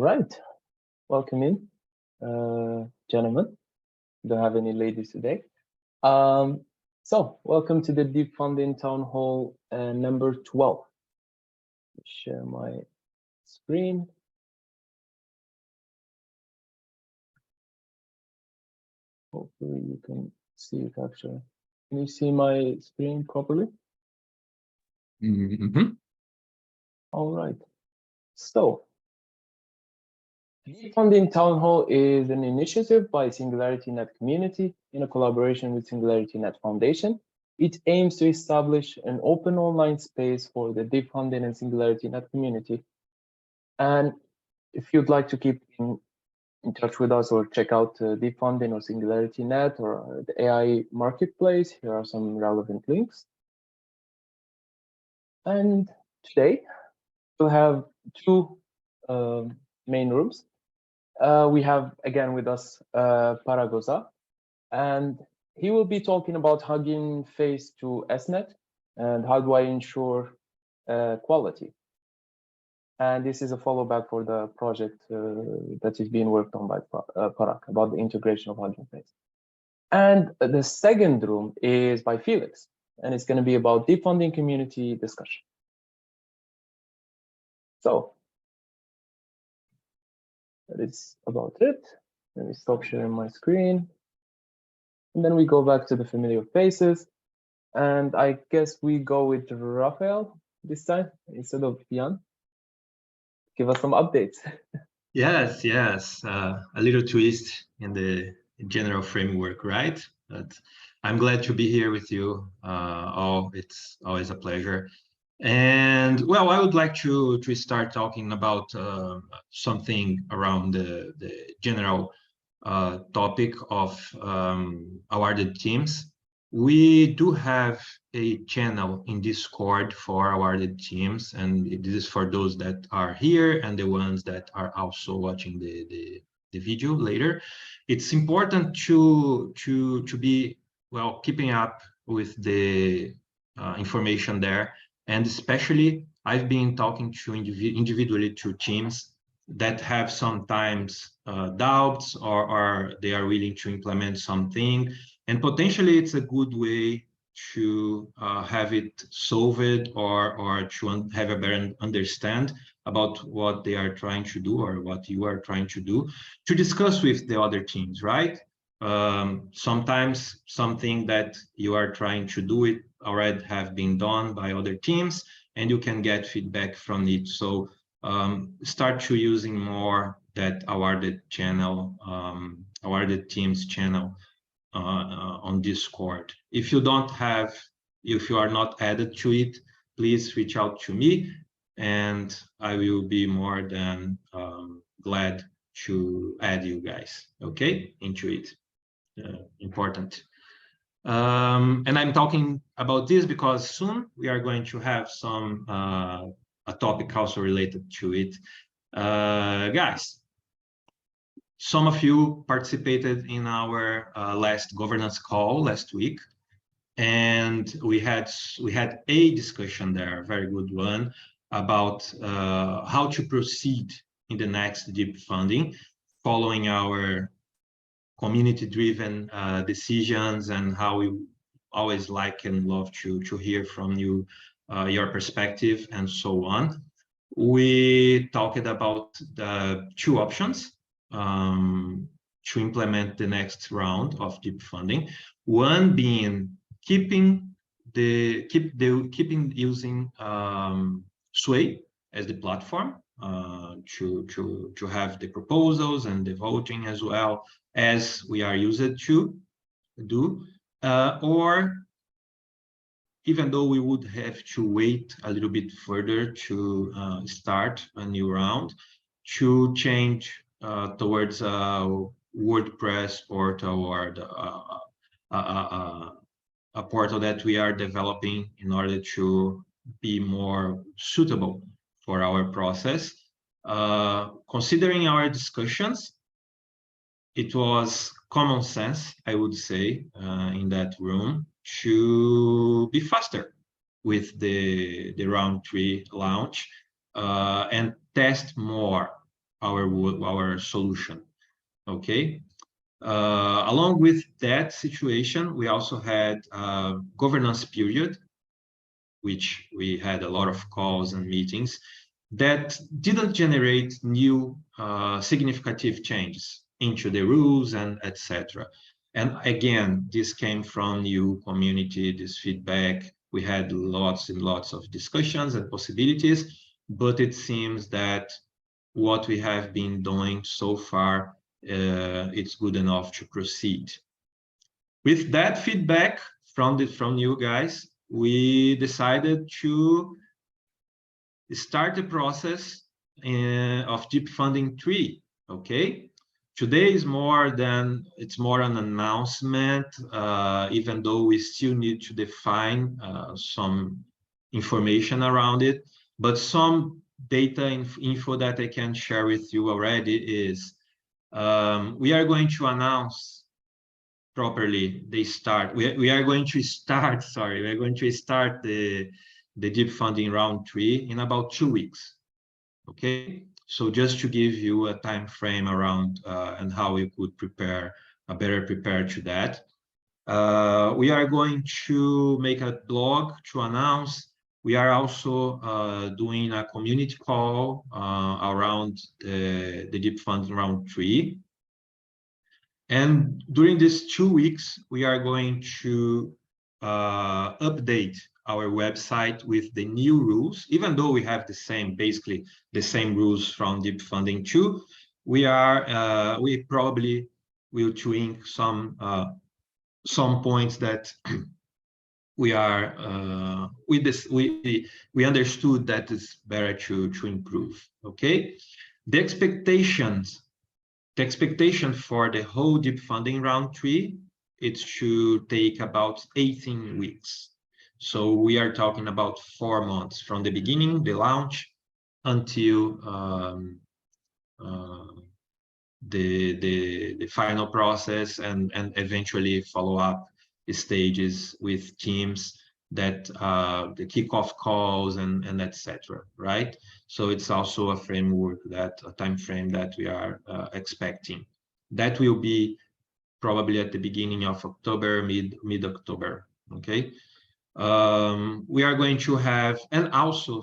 right, welcome in, gentlemen. Don't have any ladies today. So welcome to the Deep Funding Town Hall number 12. Share my screen. Hopefully you can see it actually. Can you see my screen properly? Mm-hmm. All right. So Deep Funding Town Hall is an initiative by SingularityNET community in a collaboration with SingularityNET Foundation. It aims to establish an open online space for the Deep Funding and SingularityNET community. And if you'd like to keep in touch with us or check out Deep Funding or SingularityNET or the AI marketplace, here are some relevant links. And today we'll have two main rooms. We have again with us Paragoza, and he will be talking about hugging face to SNet and how do I ensure quality. And this is a follow back for the project that is being worked on by Parag about the integration of hugging face. And the second room is by Felix, and it's going to be about deep funding community discussion. So that is about it. Let me stop sharing my screen. And then we go back to the familiar faces. And I guess we go with Rafael this time instead of Jan. Give us some updates. Yes. A little twist in the general framework, right? But I'm glad to be here with you all. It's always a pleasure. And well, I would like to start talking about something around the general topic of awarded teams. We do have a channel in Discord for awarded teams, and this is for those that are here and the ones that are also watching the video later. It's important to be well keeping up with the information there, and especially I've been talking to individually to teams that have sometimes doubts or they are willing to implement something, and potentially it's a good way to have it solved or to have a better understand about what they are trying to do or what you are trying to do, to discuss with the other teams, right? Sometimes something that you are trying to do it already have been done by other teams, and you can get feedback from it. So start to using more that awarded channel, awarded teams channel on Discord. If you don't have, if you are not added to it, please reach out to me, and I will be more than glad to add you guys, okay, into it. Important. And I'm talking about this because soon we are going to have some a topic also related to it. Guys, some of you participated in our last governance call last week, and we had a discussion there, a very good one, about how to proceed in the next deep funding following our community-driven decisions, and how we always like and love to hear from you, your perspective and so on. We talked about the two options to implement the next round of deep funding. One being keeping using Sway as the platform to have the proposals and the voting as well as we are used to do, or even though we would have to wait a little bit further to start a new round, to change towards a WordPress portal or a portal that we are developing in order to be more suitable for our process. Considering our discussions, it was common sense, I would say, in that room, to be faster with the round 3 launch and test more our solution. Okay. Along with that situation, we also had a governance period, which we had a lot of calls and meetings that didn't generate new significant changes into the rules and etc. And again, this came from new community, this feedback. We had lots and lots of discussions and possibilities, but it seems that what we have been doing so far, it's good enough to proceed. With that feedback from you guys, we decided to start the process of Deep Funding 3. Okay, today is more an announcement, even though we still need to define some information around it. But some data info that I can share with you already is we are going to announce properly the start. We are going to start, sorry, we're going to start the Deep Funding round 3 in about 2 weeks. Okay, so just to give you a time frame around and how we could better prepare to that. We are going to make a blog to announce. We are also doing a community call around the Deep Funding round 3. And during these 2 weeks, we are going to update our website with the new rules. Even though we have basically the same rules from Deep Funding 2, we probably will tweak some points that we understood that it's better to improve. Okay, the expectation for the whole Deep Funding round 3, it should take about 18 weeks. So we are talking about 4 months from the beginning, the launch, until the final process and eventually follow-up stages with teams, that the kickoff calls and etc. Right? So it's also a framework, a time frame that we are expecting. That will be probably at the beginning of October, mid-October. Okay. We are going to have, and also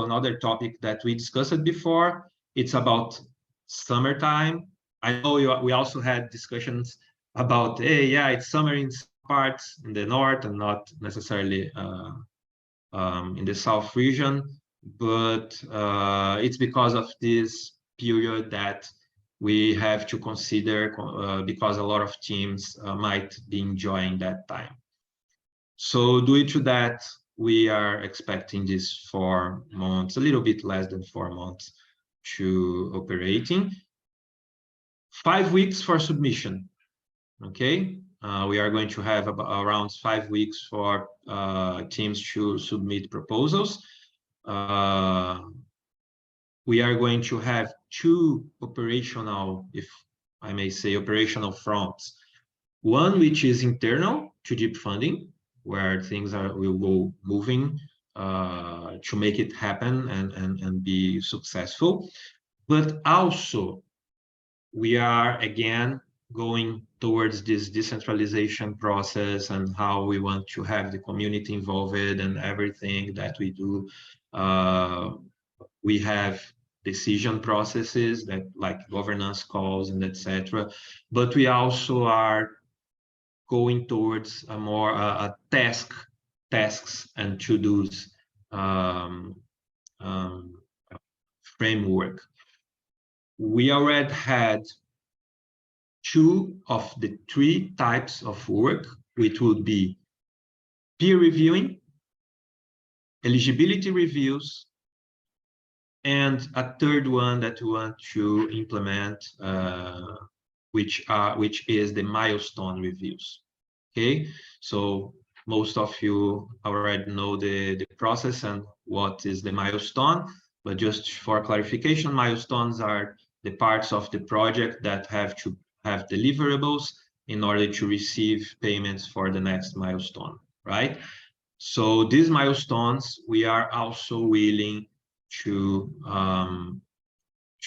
another topic that we discussed before. It's about summertime. I know we also had discussions about, hey, yeah, it's summer in some parts in the north and not necessarily in the south region, but it's because of this period that we have to consider because a lot of teams might be enjoying that time. So due to that, we are expecting this 4 months, a little bit less than 4 months to operating. 5 weeks for submission. Okay, we are going to have around 5 weeks for teams to submit proposals. We are going to have 2 operational, if I may say, operational fronts. One which is internal to Deep Funding, where things will go moving to make it happen and be successful. But also, we are again going towards this decentralization process and how we want to have the community involved and everything that we do. We have decision processes that like governance calls and etc. But we also are going towards a more tasks and to-dos framework. We already had 2 of the 3 types of work, which would be peer reviewing, eligibility reviews, and a 3rd one that we want to implement, which is the milestone reviews. Okay, so most of you already know the process and what is the milestone, but just for clarification, milestones are the parts of the project that have to have deliverables in order to receive payments for the next milestone, right? So these milestones, we are also willing to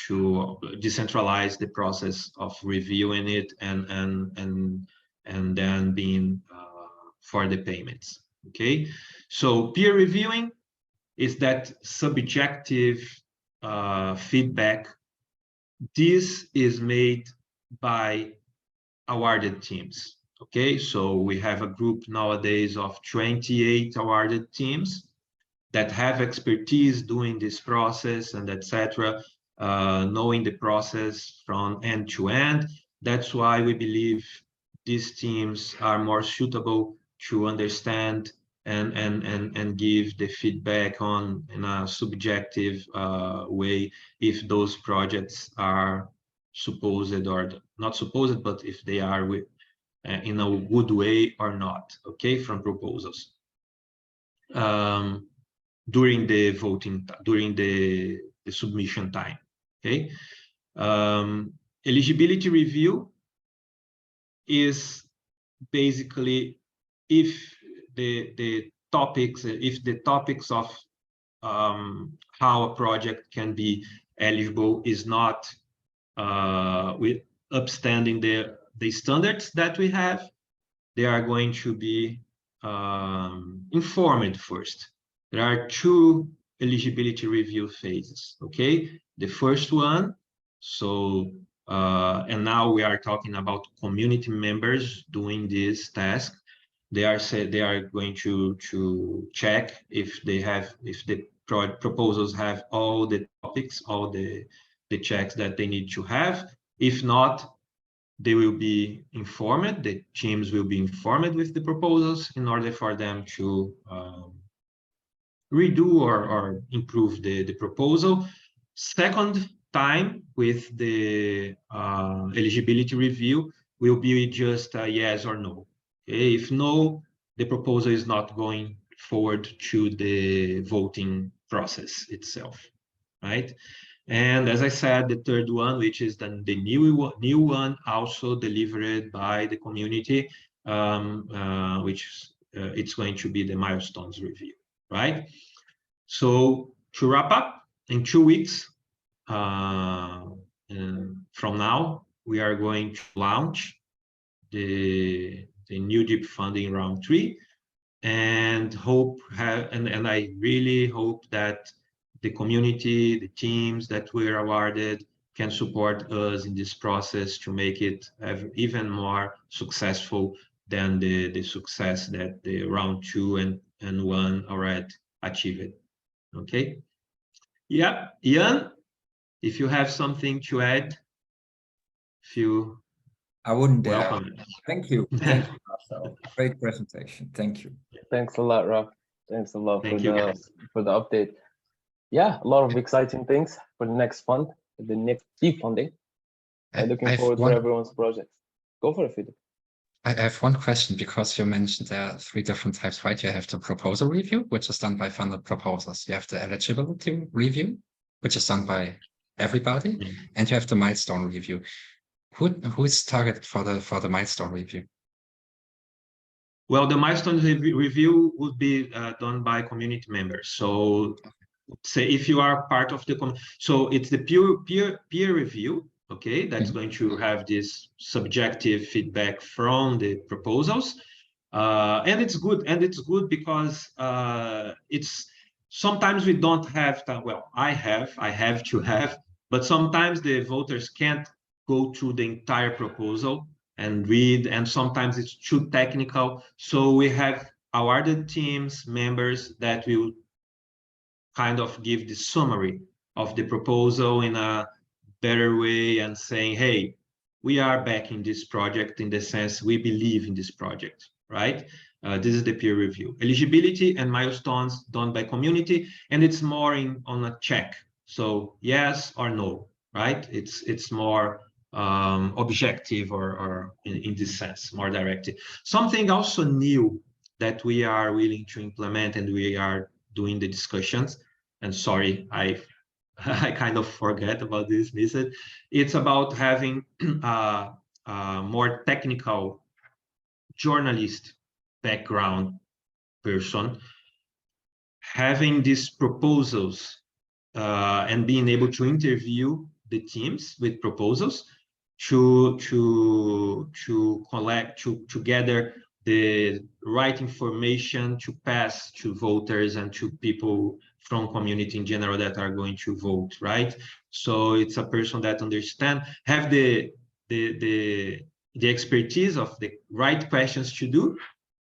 to decentralize the process of reviewing it and then being for the payments. Okay, so peer reviewing is that subjective feedback. This is made by awarded teams. Okay, so we have a group nowadays of 28 awarded teams that have expertise doing this process and etc., knowing the process from end to end. That's why we believe these teams are more suitable to understand and give the feedback on in a subjective way if those projects are supposed or not supposed, but if they are in a good way or not, okay, from proposals. During the voting, during the submission time, okay? Eligibility review is basically if the topics of how a project can be eligible is not with upstanding the standards that we have, they are going to be informed first. There are two eligibility review phases, okay? The first one, so, and now we are talking about community members doing this task. They are going to check if the proposals have all the topics, all the checks that they need to have. If not, they will be informed, the teams will be informed with the proposals in order for them to redo or improve the proposal. Second time with the eligibility review will be just a yes or no. Okay? If no, the proposal is not going forward to the voting process itself, right? And as I said, the third one, which is the new one, also delivered by the community, which it's going to be the milestones review, right? So to wrap up, in 2 weeks from now, we are going to launch the new Deep Funding round 3, and I really hope that the community, the teams that were awarded can support us in this process to make it even more successful than the success that the round 2 and 1 already achieved. Okay. Yeah, Ian, if you have something to add, I wouldn't dare. Welcome. Thank you. Thank you, Rafael. Great presentation. Thank you. Thanks a lot, Raf. Thanks a lot Thank you, guys. for the update. Yeah, a lot of exciting things for the next fund, the next Deep Funding. I'm looking forward to everyone's projects. Go for it, Philip. I have one question, because you mentioned there are 3 different types, right? You have the proposal review, which is done by funded proposals. You have the eligibility review, which is done by everybody, and you have the milestone review. Who is targeted for the milestone review? Well, the milestone review would be done by community members. So, say if you are part of the so it's the peer review. Okay, that's going to have this subjective feedback from the proposals, and it's good because it's sometimes we don't have time. Well, I have to have, but sometimes the voters can't go through the entire proposal and read, and sometimes it's too technical. So we have awarded teams members that will kind of give the summary of the proposal in a better way and saying, hey, we are backing this project in the sense we believe in this project, right? This is the peer review. Eligibility and milestones done by community, and it's more on a check. So yes or no, right? It's more objective or in this sense, more directed. Something also new that we are willing to implement and we are doing the discussions, and sorry, I kind of forget about this, missed it. It's about having a more technical journalist background person having these proposals and being able to interview the teams with proposals to gather the right information to pass to voters and to people from community in general that are going to vote, right? So it's a person that have the expertise of the right questions to do,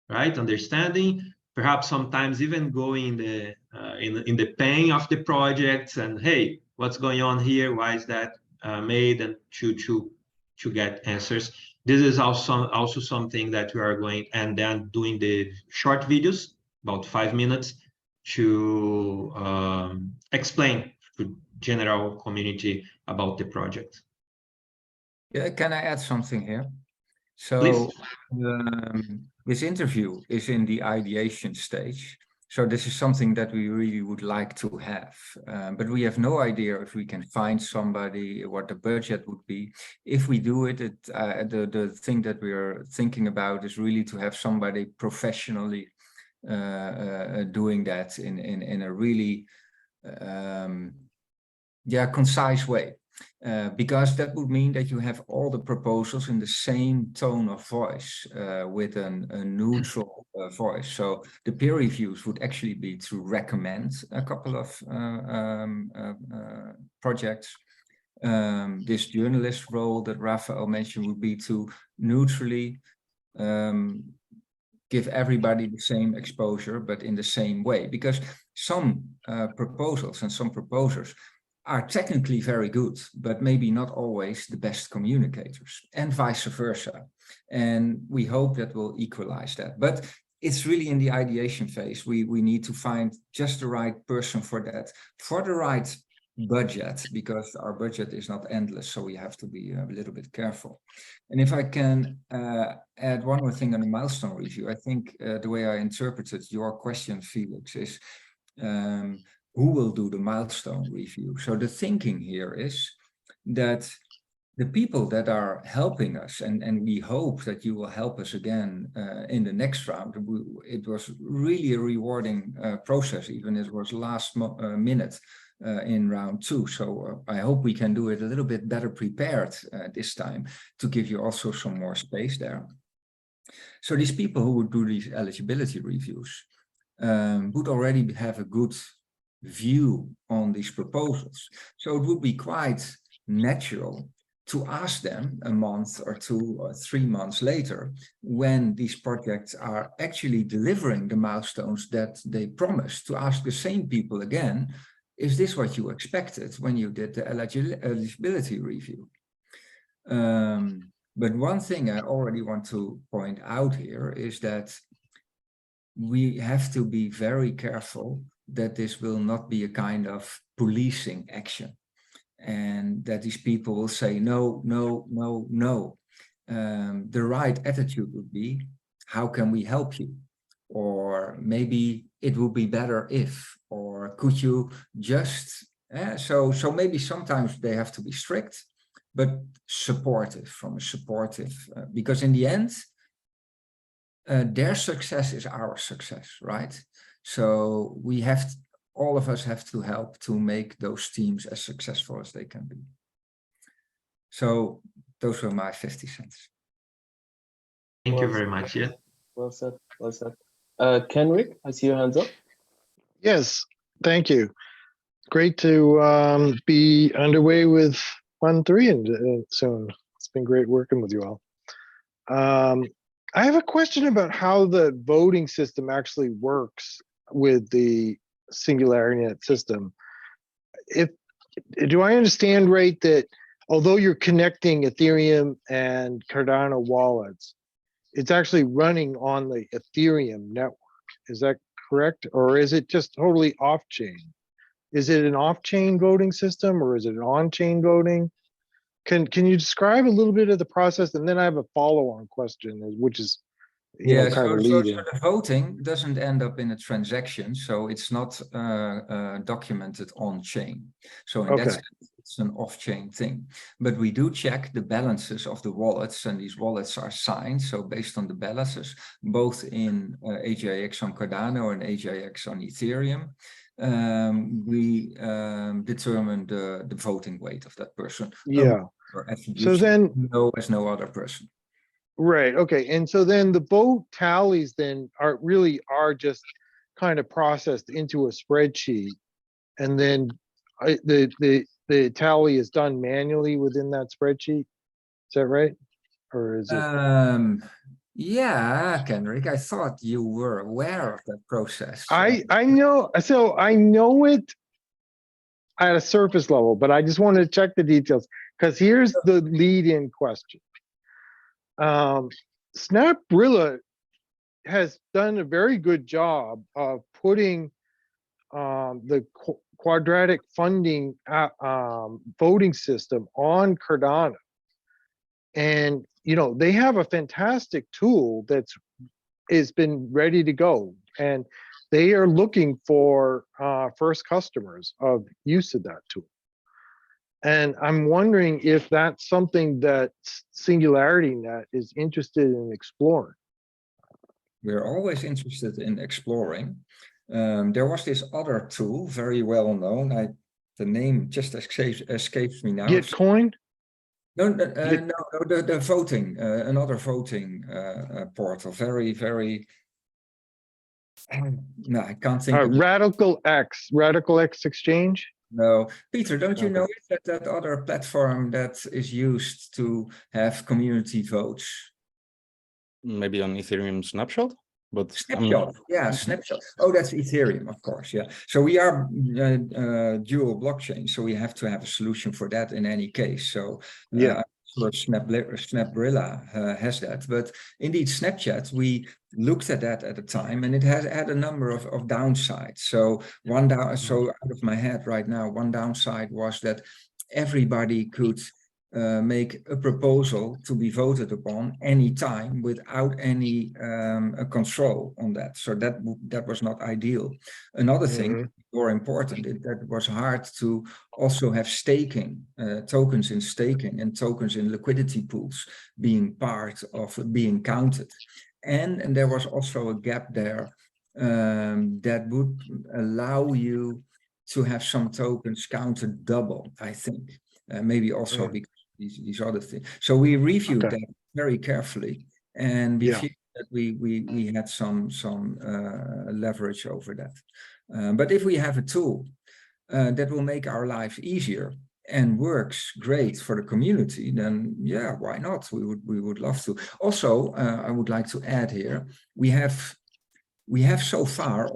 right? Understanding, perhaps sometimes even going in the pain of the projects and, hey, what's going on here? Why is that made? And to get answers. This is also something that we are going, and then doing the short videos, about 5 minutes, to explain to general community about the project. Yeah, can I add something here? So this interview is in the ideation stage. So this is something that we really would like to have, but we have no idea if we can find somebody, what the budget would be. If we do it, the thing that we are thinking about is really to have somebody professionally doing that in a really concise way. Because that would mean that you have all the proposals in the same tone of voice, with a neutral voice. So the peer reviews would actually be to recommend a couple of projects. This journalist role that Rafael mentioned would be to neutrally give everybody the same exposure, but in the same way. Because some proposals and some proposers are technically very good, but maybe not always the best communicators, and vice versa. And we hope that we'll equalize that. But it's really in the ideation phase. We need to find just the right person for that, for the right budget, because our budget is not endless, so we have to be a little bit careful. And if I can add one more thing on the milestone review, I think the way I interpreted your question, Felix, is who will do the milestone review? So the thinking here is that the people that are helping us, and we hope that you will help us again in the next round. It was really a rewarding process, even it was last minute in round 2. So I hope we can do it a little bit better prepared this time, to give you also some more space there. So these people who would do these eligibility reviews would already have a good view on these proposals. So it would be quite natural to ask them a month or 2 or 3 months later, when these projects are actually delivering the milestones that they promised, to ask the same people again, is this what you expected when you did the eligibility review? But one thing I already want to point out here is that we have to be very careful that this will not be a kind of policing action, and that these people will say no, no, no, no. The right attitude would be, how can we help you? Or maybe it would be better if, or could you just, so maybe sometimes they have to be strict, but supportive, from a supportive, because in the end, their success is our success, right? So we have, all of us have to help to make those teams as successful as they can be. So those were my 50 cents. Thank you very much. Yeah. Well said. Well said. Kenrick, I see your hands up. Yes, thank you. Great to be underway with Fund 3 and soon. It's been great working with you all. I have a question about how the voting system actually works with the SingularityNET system. Do I understand right that although you're connecting Ethereum and Cardano wallets, it's actually running on the Ethereum network? Is that correct? Or is it just totally off-chain? Is it an off-chain voting system, or is it an on-chain voting? Can you describe a little bit of the process? And then I have a follow-on question, which is, you know, kind of leading. So the voting doesn't end up in a transaction, so it's not documented on chain. So in that sense, it's an off-chain thing. But we do check the balances of the wallets, and these wallets are signed. So based on the balances, both in AJX on Cardano and AJX on Ethereum, we determine the voting weight of that person. Yeah. Or attributes So then, no as no other person. right, okay, and so then the vote tallies then are just kind of processed into a spreadsheet, and then the tally is done manually within that spreadsheet. Is that right? Or is it? Yeah, Kendrick, I thought you were aware of that process. I know, so I know it at a surface level, but I just wanted to check the details, because here's the lead-in question. SnapRilla has done a very good job of putting the quadratic funding voting system on Cardano. And, you know, they have a fantastic tool that's been ready to go. And they are looking for first customers of use of that tool. And I'm wondering if that's something that SingularityNET is interested in exploring. We're always interested in exploring. There was this other tool, very well known. The name just escapes me now. Gitcoin? No, the voting, another voting portal. Very. No, I can't think. Radical X Exchange. No, Peter, don't you Okay. know that other platform that is used to have community votes? Maybe on Ethereum Snapshot, but Snapshot, yeah, Snapshot. Oh, that's Ethereum, of course, yeah. So we are dual blockchain, so we have to have a solution for that in any case. So Yeah. I'm sure SnapRilla has that, but indeed Snapchat, we looked at that at the time, and it has had a number of downsides. So so out of my head right now, one downside was that everybody could make a proposal to be voted upon anytime without any control on that. So that was not ideal. Another thing, more important, that was hard to also have staking, tokens in staking and tokens in liquidity pools being part of being counted. And there was also a gap there that would allow you to have some tokens counted double, I think. Maybe also because these other things. So we reviewed that very carefully, and we feel that we had some leverage over that. But if we have a tool that will make our life easier and works great for the community, then yeah, why not? We would love to. Also, I would like to add here, we have so far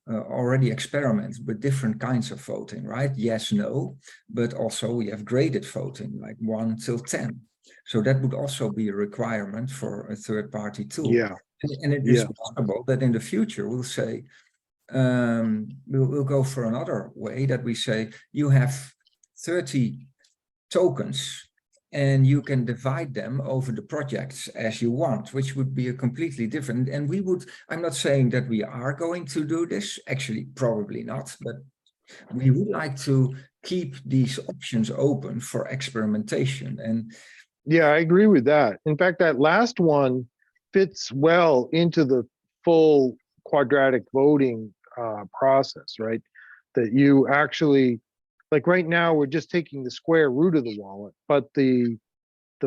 already experimented with different kinds of voting, right? Yes, no, but also we have graded voting, like 1 till 10. So that would also be a requirement for a third-party tool. Yeah. And it is possible that in the future we'll say, we'll go for another way, that we say you have 30 tokens and you can divide them over the projects as you want, which would be a completely different. And I'm not saying that we are going to do this, actually, probably not, but we would like to keep these options open for experimentation. And yeah, I agree with that. In fact, that last one fits well into the full quadratic voting process, right? That you actually, like right now, we're just taking the square root of the wallet, but the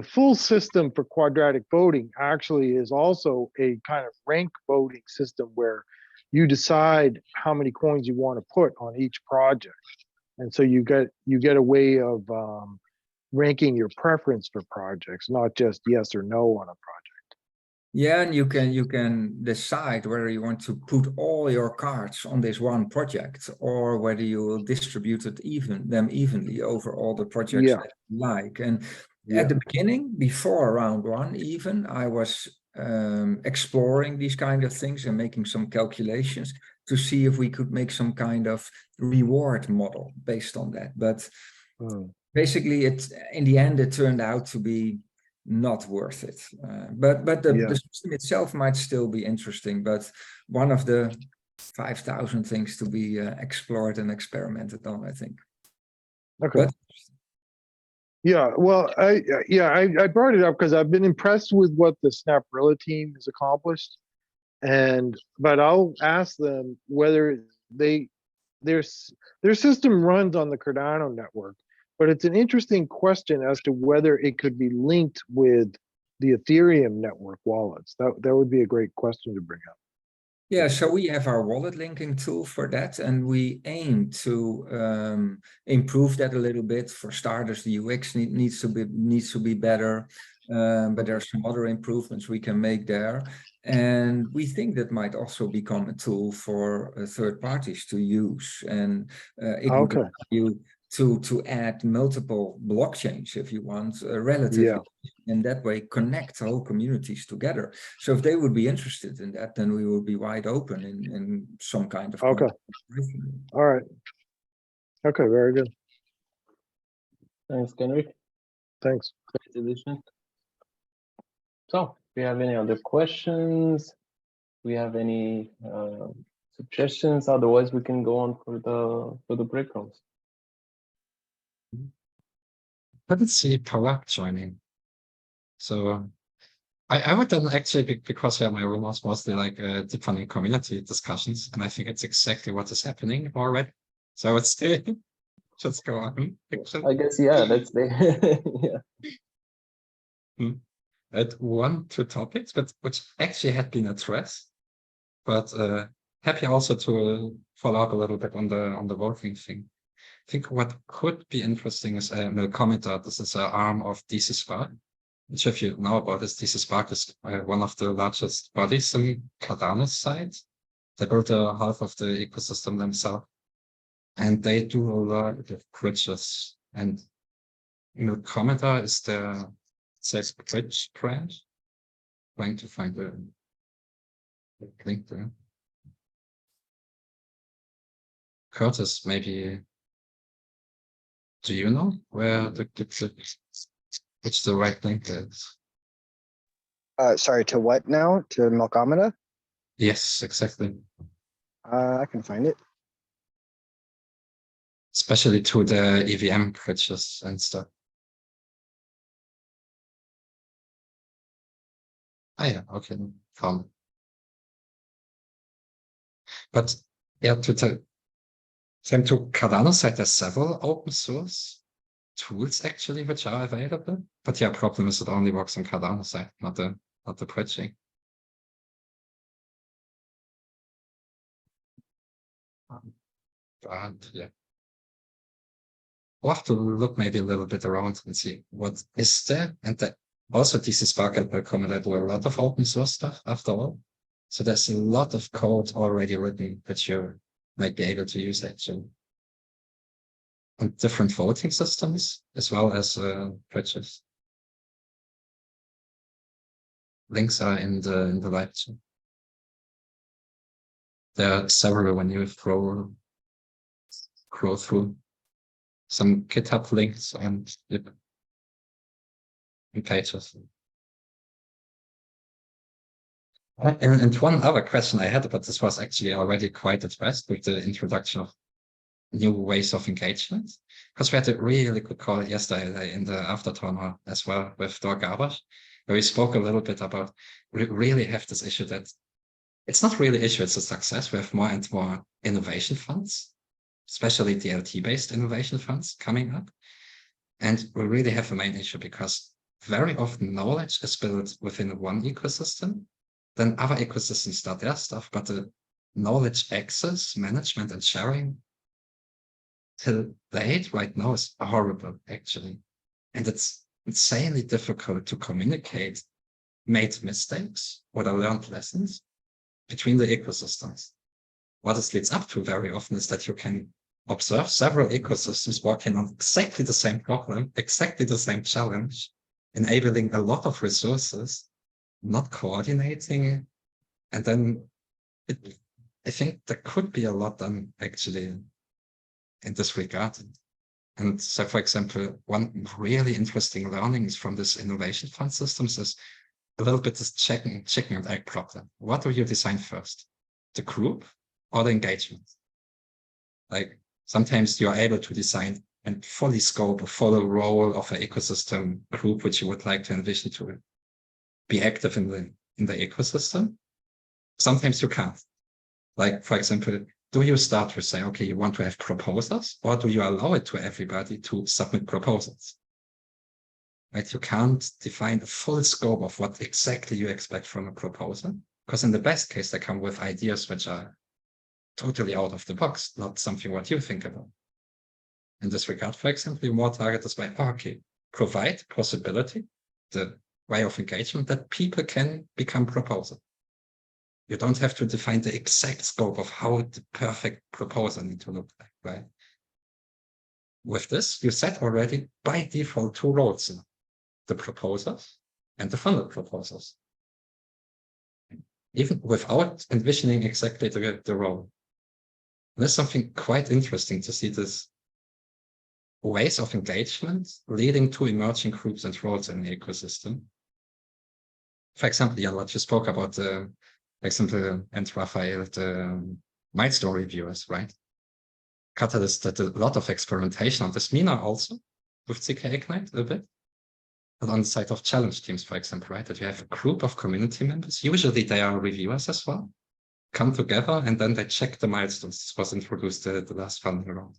full system for quadratic voting actually is also a kind of rank voting system where you decide how many coins you want to put on each project. And so you get a way of ranking your preference for projects, not just yes or no on a project. Yeah, and you can decide whether you want to put all your cards on this one project or whether you will distribute them evenly over all the projects that you like. And at the beginning, before round one even, I was exploring these kind of things and making some calculations to see if we could make some kind of reward model based on that. But basically, in the end, it turned out to be not worth it. But the system itself might still be interesting, but one of the 5,000 things to be explored and experimented on, I think. Okay. But, yeah, well, I brought it up because I've been impressed with what the SnapRilla team has accomplished, but I'll ask them whether their system runs on the Cardano network, but it's an interesting question as to whether it could be linked with the Ethereum network wallets. That would be a great question to bring up. Yeah, so we have our wallet linking tool for that, and we aim to improve that a little bit. For starters, the UX needs to be better, but there are some other improvements we can make there. And we think that might also become a tool for third parties to use, and it would allow you to add multiple blockchains if you want, relatively. In that way, connect whole communities together. So if they would be interested in that, then we would be wide open in some kind of. Okay. All right. Okay, very good. Thanks, Henrik. Thanks. Great addition. So, do you have any other questions? Do we have any suggestions? Otherwise, we can go on for the breakouts. Couldn't see Parag joining. So I would then actually, because my room was mostly like deep funding community discussions, and I think it's exactly what is happening already. So I would say just go on. I guess, yeah, that's the yeah. At 2 topics, but which actually had been addressed. But happy also to follow up a little bit on the voting thing. I think what could be interesting is Melcometa. This is an arm of DC Spark, which, if you know about this, DC Spark is one of the largest bodies in Cardano's side. They built half of the ecosystem themselves, and they do a lot of bridges. And Melcometa is their bridge branch. Trying to find the link there. Curtis, maybe. Do you know where which the right link is? Sorry, to what now? To Melcometa? Yes, exactly. I can find it. Especially to the EVM bridges and stuff. Ah, yeah, okay, found it. But yeah, to Cardano side, there's several open source tools actually which are available. But yeah, problem is it only works on Cardano side, not the bridging. But yeah, we'll have to look maybe a little bit around and see what is there. And that also DC Spark and Melcometa do a lot of open source stuff after all. So there's a lot of code already written that you might be able to use actually. And different voting systems as well as bridges. Links are in the live chat. There are several when you scroll through some GitHub links and pages. And one other question I had, but this was actually already quite addressed with the introduction of new ways of engagement, because we had a really good call yesterday in the aftertoner as well with Dor Gabash, where we spoke a little bit about we really have this issue that it's not really an issue, it's a success. We have more and more innovation funds, especially DLT-based innovation funds coming up. And we really have a main issue because very often knowledge is built within one ecosystem, then other ecosystems start their stuff, but the knowledge access, management, and sharing till date right now is horrible, actually. And it's insanely difficult to communicate made mistakes or learned lessons between the ecosystems. What this leads up to very often is that you can observe several ecosystems working on exactly the same problem, exactly the same challenge, enabling a lot of resources, not coordinating. And then I think there could be a lot done actually in this regard. And so, for example, one really interesting learning is from this innovation fund systems is a little bit this chicken and egg problem. What do you design first? The group or the engagement? Like sometimes you're able to design and fully scope a full role of an ecosystem group, which you would like to envision to be active in the ecosystem. Sometimes you can't. Like, for example, do you start with saying, okay, you want to have proposals, or do you allow it to everybody to submit proposals? Right? You can't define the full scope of what exactly you expect from a proposal, because in the best case, they come with ideas which are totally out of the box, not something what you think about. In this regard, for example, you more target this by, okay, provide possibility, the way of engagement that people can become proposal. You don't have to define the exact scope of how the perfect proposal need to look like, right? With this, you set already by default 2 roles, the proposals and the funded proposals, even without envisioning exactly the role. And there's something quite interesting to see this ways of engagement leading to emerging groups and roles in the ecosystem. For example, yeah, what you spoke about, for example, and Rafael, the milestone reviewers, right? Catalyst did a lot of experimentation on this. Mina also with SingularityNET a bit. But on the side of challenge teams, for example, right? That you have a group of community members. Usually they are reviewers as well. Come together and then they check the milestones. This was introduced the last funding round.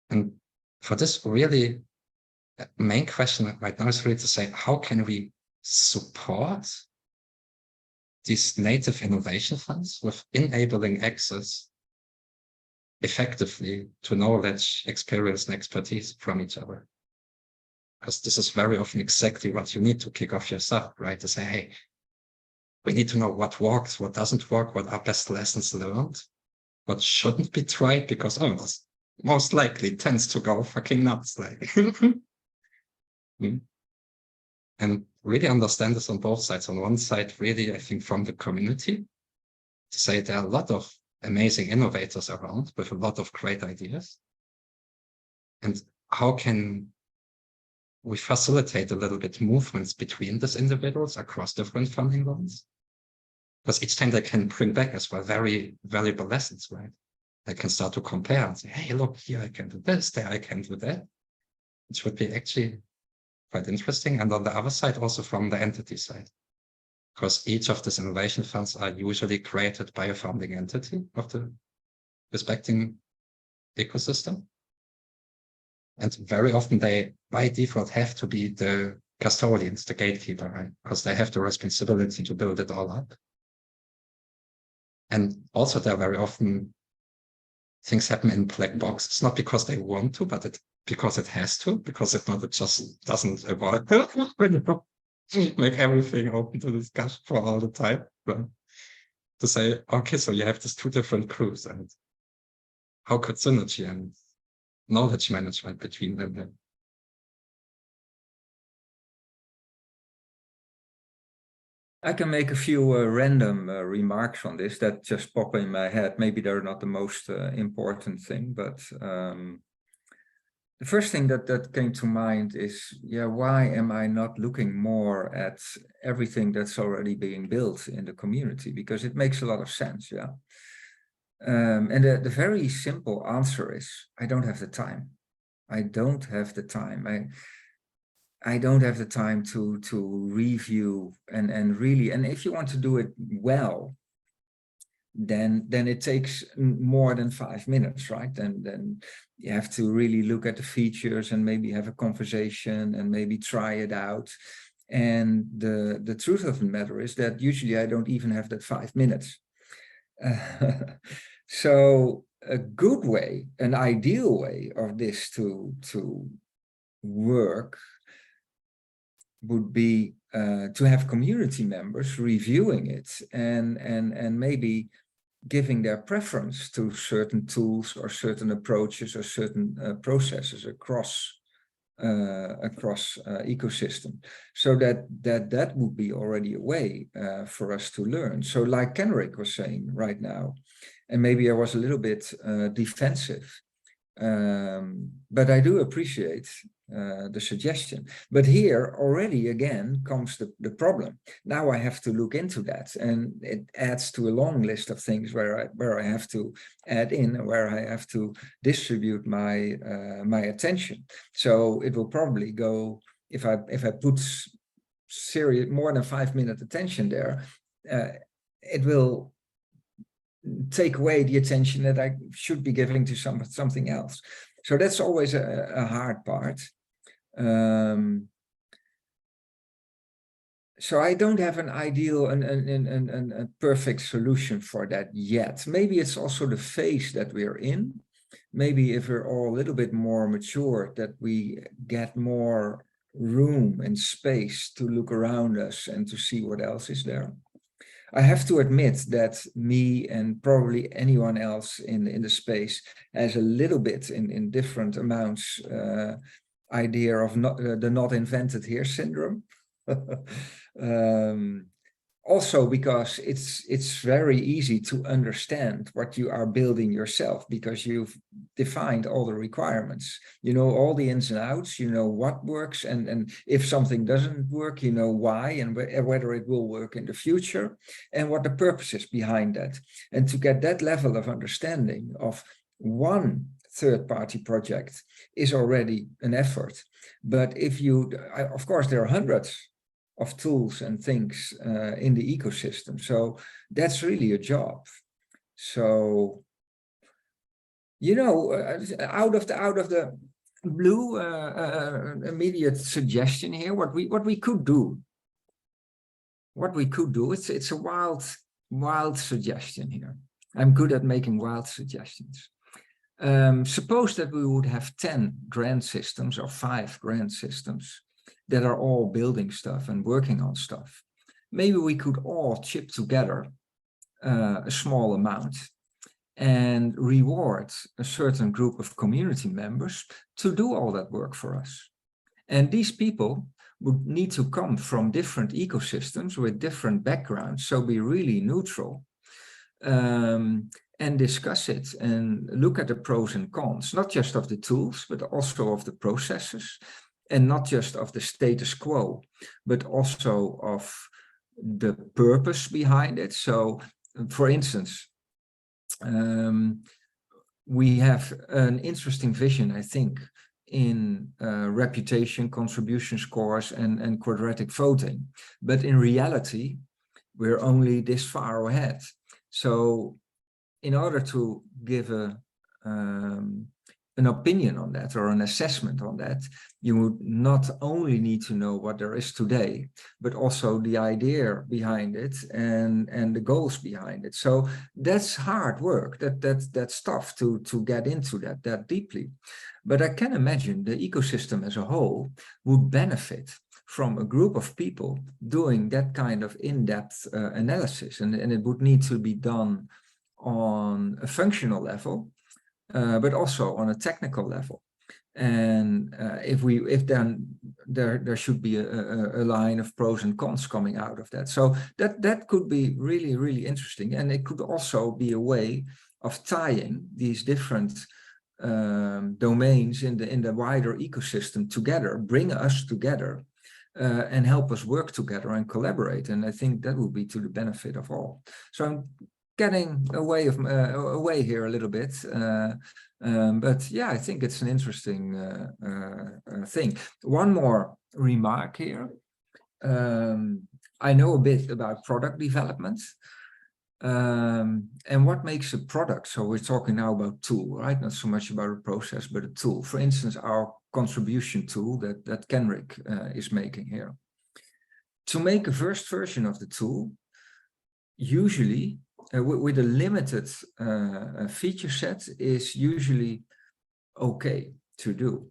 And for this really main question right now is really to say, how can we support these native innovation funds with enabling access effectively to knowledge, experience, and expertise from each other? Because this is very often exactly what you need to kick off your stuff, right? To say, hey, we need to know what works, what doesn't work, what are best lessons learned, what shouldn't be tried, because this most likely tends to go fucking nuts. Like, and really understand this on both sides. On one side, really, I think from the community, to say there are a lot of amazing innovators around with a lot of great ideas. And how can we facilitate a little bit movements between these individuals across different funding rounds? Because each time they can bring back as well very valuable lessons, right? They can start to compare and say, hey, look, here I can do this, there I can do that. Which would be actually quite interesting. And on the other side, also from the entity side, because each of these innovation funds are usually created by a founding entity of the respecting ecosystem. And very often they, by default, have to be the custodians, the gatekeeper, right? Because they have the responsibility to build it all up. And also there very often things happen in black boxes, not because they want to, but because it has to, because if not, it just doesn't evolve. Make everything open to discussion for all the time. Right? To say, okay, so you have these 2 different crews, and how could synergy and knowledge management between them then? I can make a few random remarks on this that just pop in my head. Maybe they're not the most important thing, but the first thing that came to mind is, yeah, why am I not looking more at everything that's already being built in the community? Because it makes a lot of sense, yeah. And the very simple answer is, I don't have the time. I don't have the time. I don't have the time to review and really, and if you want to do it well, then it takes more than 5 minutes, right? Then you have to really look at the features and maybe have a conversation and maybe try it out. And the truth of the matter is that usually I don't even have that 5 minutes. So a good way, an ideal way of this to work would be to have community members reviewing it and maybe giving their preference to certain tools or certain approaches or certain processes across ecosystem, so that would be already a way for us to learn. So like Kenrick was saying right now, and maybe I was a little bit defensive, but I do appreciate the suggestion. But here already again comes the problem. Now I have to look into that, and it adds to a long list of things where I have to add in and where I have to distribute my my attention. So it will probably go, if I put serious more than 5 minute attention there, it will take away the attention that I should be giving to something else. So that's always a hard part. So I don't have an ideal and a perfect solution for that yet. Maybe it's also the phase that we're in. Maybe if we're all a little bit more mature, that we get more room and space to look around us and to see what else is there. I have to admit that me and probably anyone else in the space has a little bit in different amounts idea of the not invented here syndrome. Also because it's very easy to understand what you are building yourself, because you've defined all the requirements, you know all the ins and outs, you know what works, and if something doesn't work, you know why, and whether it will work in the future, and what the purpose is behind that. And to get that level of understanding of one third-party project is already an effort. But if you, of course, there are hundreds of tools and things in the ecosystem, so that's really a job. So, you know, out of the blue, immediate suggestion here, what we could do. It's a wild suggestion here. I'm good at making wild suggestions. Suppose that we would have 10 grant systems or 5 grant systems that are all building stuff and working on stuff. Maybe we could all chip together a small amount and reward a certain group of community members to do all that work for us. And these people would need to come from different ecosystems with different backgrounds, so be really neutral. And discuss it and look at the pros and cons, not just of the tools, but also of the processes, and not just of the status quo, but also of the purpose behind it. So, for instance, we have an interesting vision, I think, in reputation, contribution scores, and quadratic voting. But in reality, we're only this far ahead. So, in order to give an opinion on that or an assessment on that, you would not only need to know what there is today, but also the idea behind it and the goals behind it. So that's hard work. That's tough to get into that deeply. But I can imagine the ecosystem as a whole would benefit from a group of people doing that kind of in-depth analysis, and it would need to be done on a functional level, but also on a technical level. And if then there should be a line of pros and cons coming out of that. So that could be really, really interesting. And it could also be a way of tying these different domains in the wider ecosystem together, bring us together, and help us work together and collaborate. And I think that will be to the benefit of all. So I'm getting away here a little bit, but yeah, I think it's an interesting thing. One more remark here. I know a bit about product development, and what makes a product. So we're talking now about tool, right? Not so much about a process, but a tool. For instance, our contribution tool that Kenrick is making here. To make a first version of the tool, usually with a limited feature set, is usually okay to do.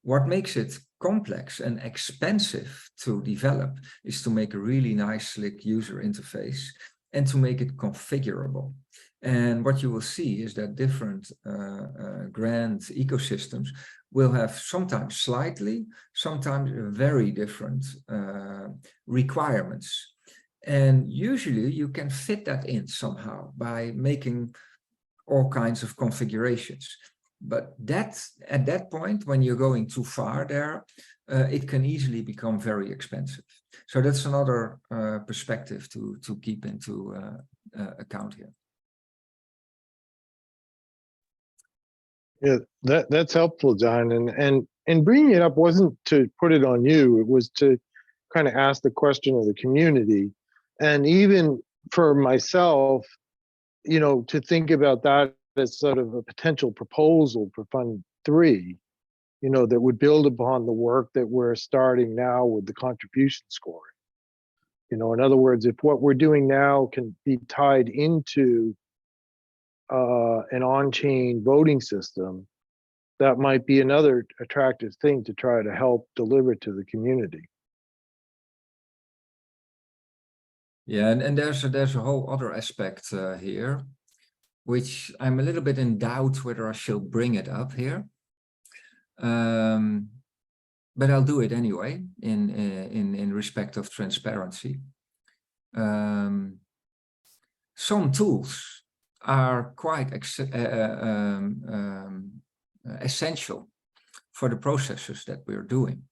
What makes it complex and expensive to develop is to make a really nice, slick user interface and to make it configurable. And what you will see is that different grant ecosystems will have sometimes slightly, sometimes very different requirements. And usually you can fit that in somehow by making all kinds of configurations. But at that point, when you're going too far there, it can easily become very expensive. So that's another perspective to keep into account here. Yeah, that's helpful, John. And bringing it up wasn't to put it on you. It was to kind of ask the question of the community. And even for myself, you know, to think about that as sort of a potential proposal for Fund 3, you know, that would build upon the work that we're starting now with the contribution scoring. You know, in other words, if what we're doing now can be tied into an on-chain voting system, that might be another attractive thing to try to help deliver to the community. Yeah, and there's a whole other aspect here, which I'm a little bit in doubt whether I should bring it up here. But I'll do it anyway in respect of transparency. Some tools are quite essential for the processes that we're doing.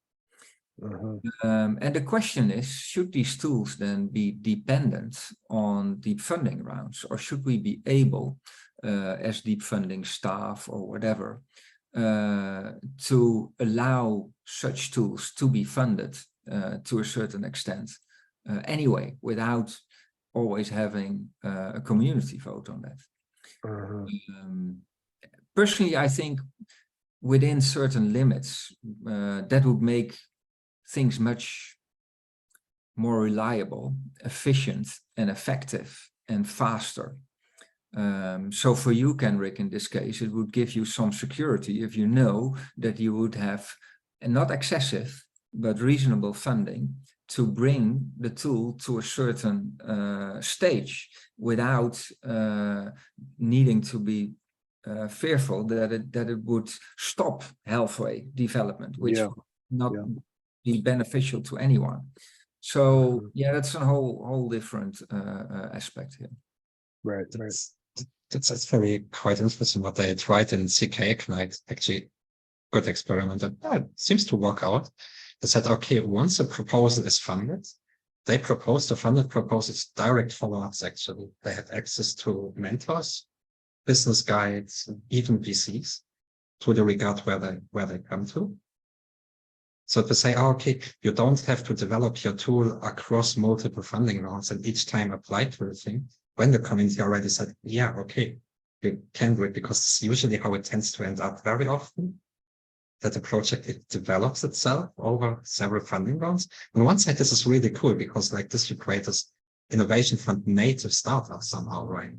And the question is, should these tools then be dependent on deep funding rounds, or should we be able, as deep funding staff or whatever, to allow such tools to be funded to a certain extent anyway, without always having a community vote on that? Personally, I think within certain limits, that would make things much more reliable, efficient, and effective, and faster. So for you, Kenrick, in this case, it would give you some security if you know that you would have, and not excessive, but reasonable funding to bring the tool to a certain stage without needing to be fearful that it would stop halfway development, which would not be beneficial to anyone. So yeah, that's a whole different aspect here. Right. That's very quite interesting what they tried in CK Ignite. Actually, good experiment. And it seems to work out. They said, okay, once a proposal is funded, they proposed the funded proposals direct follow-ups. Actually, they had access to mentors, business guides, even VCs, to the regard where they come to. So to say, oh, okay, you don't have to develop your tool across multiple funding rounds and each time apply to the thing. When the community already said, yeah, okay, you can do it, because it's usually how it tends to end up very often, that the project, it develops itself over several funding rounds. On one side, this is really cool because like this, you create this innovation fund native startup somehow, right?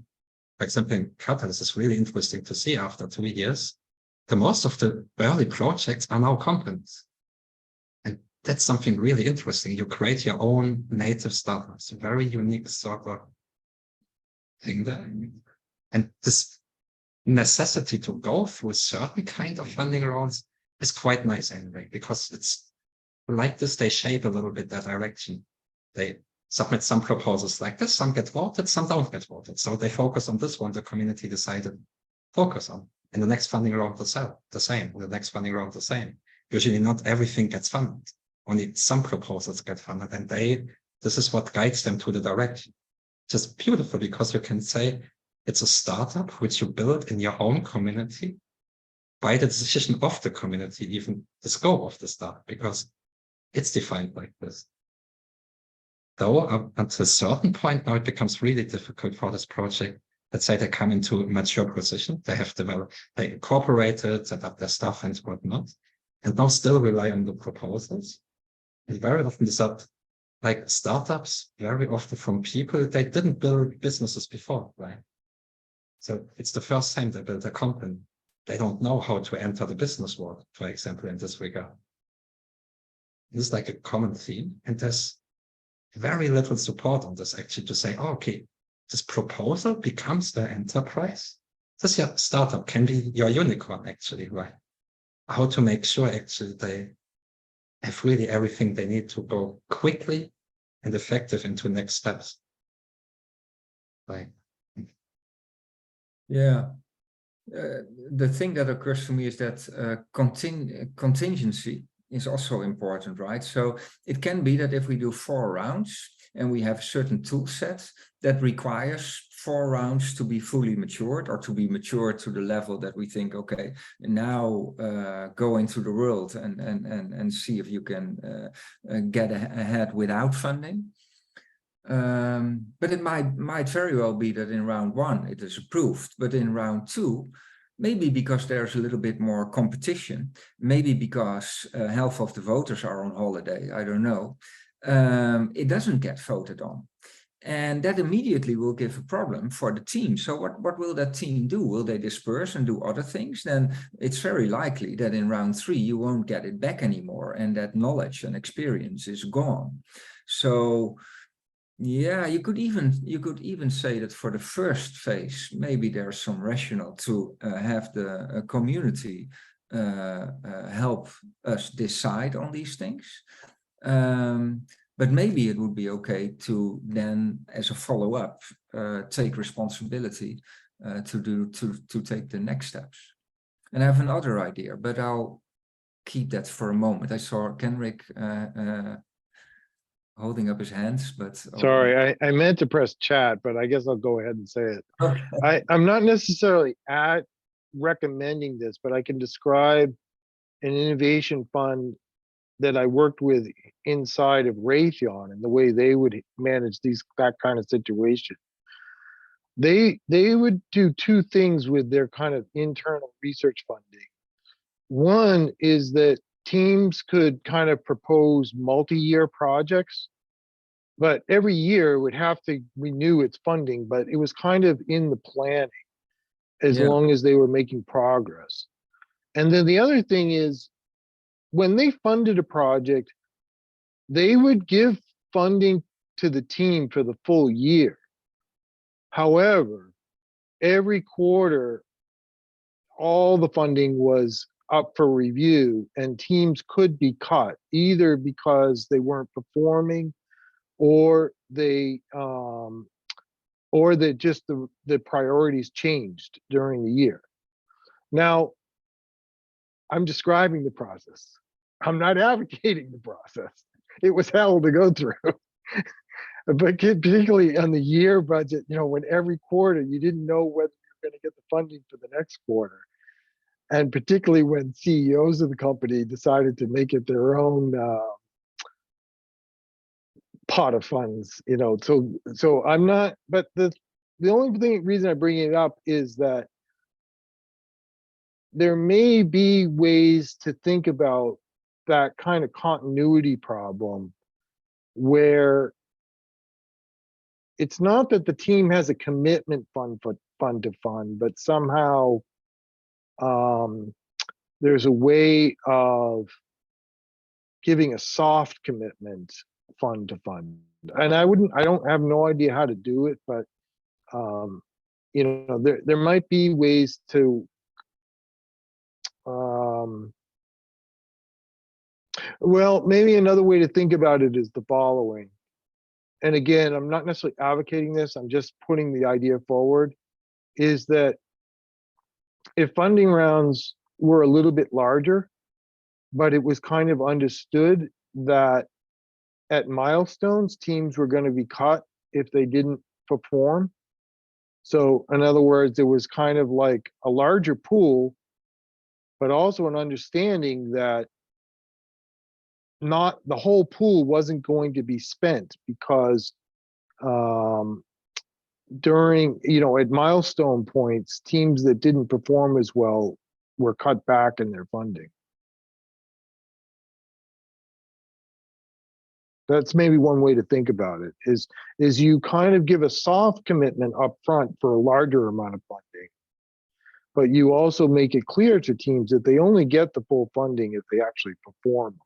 For example, in Qatar, this is really interesting to see after 2 years, the most of the early projects are now companies. And that's something really interesting. You create your own native startups, a very unique sort of thing there. And this necessity to go through a certain kind of funding rounds is quite nice anyway, because it's like this, they shape a little bit that direction. They submit some proposals like this, some get voted, some don't get voted. So they focus on this one, the community decided focus on. In the next funding round, the same, the next funding round, the same. Usually not everything gets funded. Only some proposals get funded, and this is what guides them to the direction. Just beautiful, because you can say it's a startup which you build in your own community by the decision of the community, even the scope of the startup, because it's defined like this. Though up until a certain point, now it becomes really difficult for this project. Let's say they come into a mature position, they have developed, they incorporated, set up their stuff and whatnot, and now still rely on the proposals. And very often these are like startups, very often from people they didn't build businesses before, right? So it's the first time they build a company. They don't know how to enter the business world, for example, in this regard. This is like a common theme, and there's very little support on this actually to say, oh, okay, this proposal becomes the enterprise. This your startup can be your unicorn actually, right? How to make sure actually they have really everything they need to go quickly and effective into next steps. Right. Yeah. The thing that occurs to me is that contingency is also important, right? So it can be that if we do 4 rounds and we have a certain tool set that requires 4 rounds to be fully matured, or to be matured to the level that we think, okay, now go into the world and see if you can get ahead without funding. But it might very well be that in round 1 it is approved, but in round 2, maybe because there's a little bit more competition, maybe because half of the voters are on holiday, I don't know, it doesn't get voted on. And that immediately will give a problem for the team. So what will that team do? Will they disperse and do other things? Then it's very likely that in round 3 you won't get it back anymore, and that knowledge and experience is gone. So yeah, you could even say that for the first phase, maybe there's some rationale to have the community help us decide on these things. But maybe it would be okay to then, as a follow-up, take responsibility to take the next steps. And I have another idea, but I'll keep that for a moment. I saw Kenrick holding up his hands, but Sorry, I meant to press chat, but I guess I'll go ahead and say it. okay. I'm not necessarily recommending this, but I can describe an innovation fund that I worked with inside of Raytheon and the way they would manage that kind of situation. They would do 2 things with their kind of internal research funding. One is that teams could kind of propose multi-year projects, but every year would have to renew its funding, but it was kind of in the planning as long as they were making progress. And then the other thing is, when they funded a project, they would give funding to the team for the full year. However, every quarter, all the funding was up for review, and teams could be cut either because they weren't performing, or that just the priorities changed during the year. Now, I'm describing the process. I'm not advocating the process. It was hell to go through. But particularly on the year budget, when every quarter you didn't know whether you were going to get the funding for the next quarter. And particularly when CEOs of the company decided to make it their own pot of funds, so I'm not, but the only reason I bring it up is that there may be ways to think about that kind of continuity problem where it's not that the team has a commitment fund to fund, but somehow there's a way of giving a soft commitment fund to fund. And I have no idea how to do it, but there might be ways to well, maybe another way to think about it is the following. And again, I'm not necessarily advocating this, I'm just putting the idea forward, is that if funding rounds were a little bit larger, but it was kind of understood that at milestones, teams were going to be cut if they didn't perform. So in other words, it was kind of like a larger pool, but also an understanding that not the whole pool wasn't going to be spent, because during, at milestone points, teams that didn't perform as well were cut back in their funding. That's maybe one way to think about it, is you kind of give a soft commitment up front for a larger amount of funding, but you also make it clear to teams that they only get the full funding if they actually perform on it.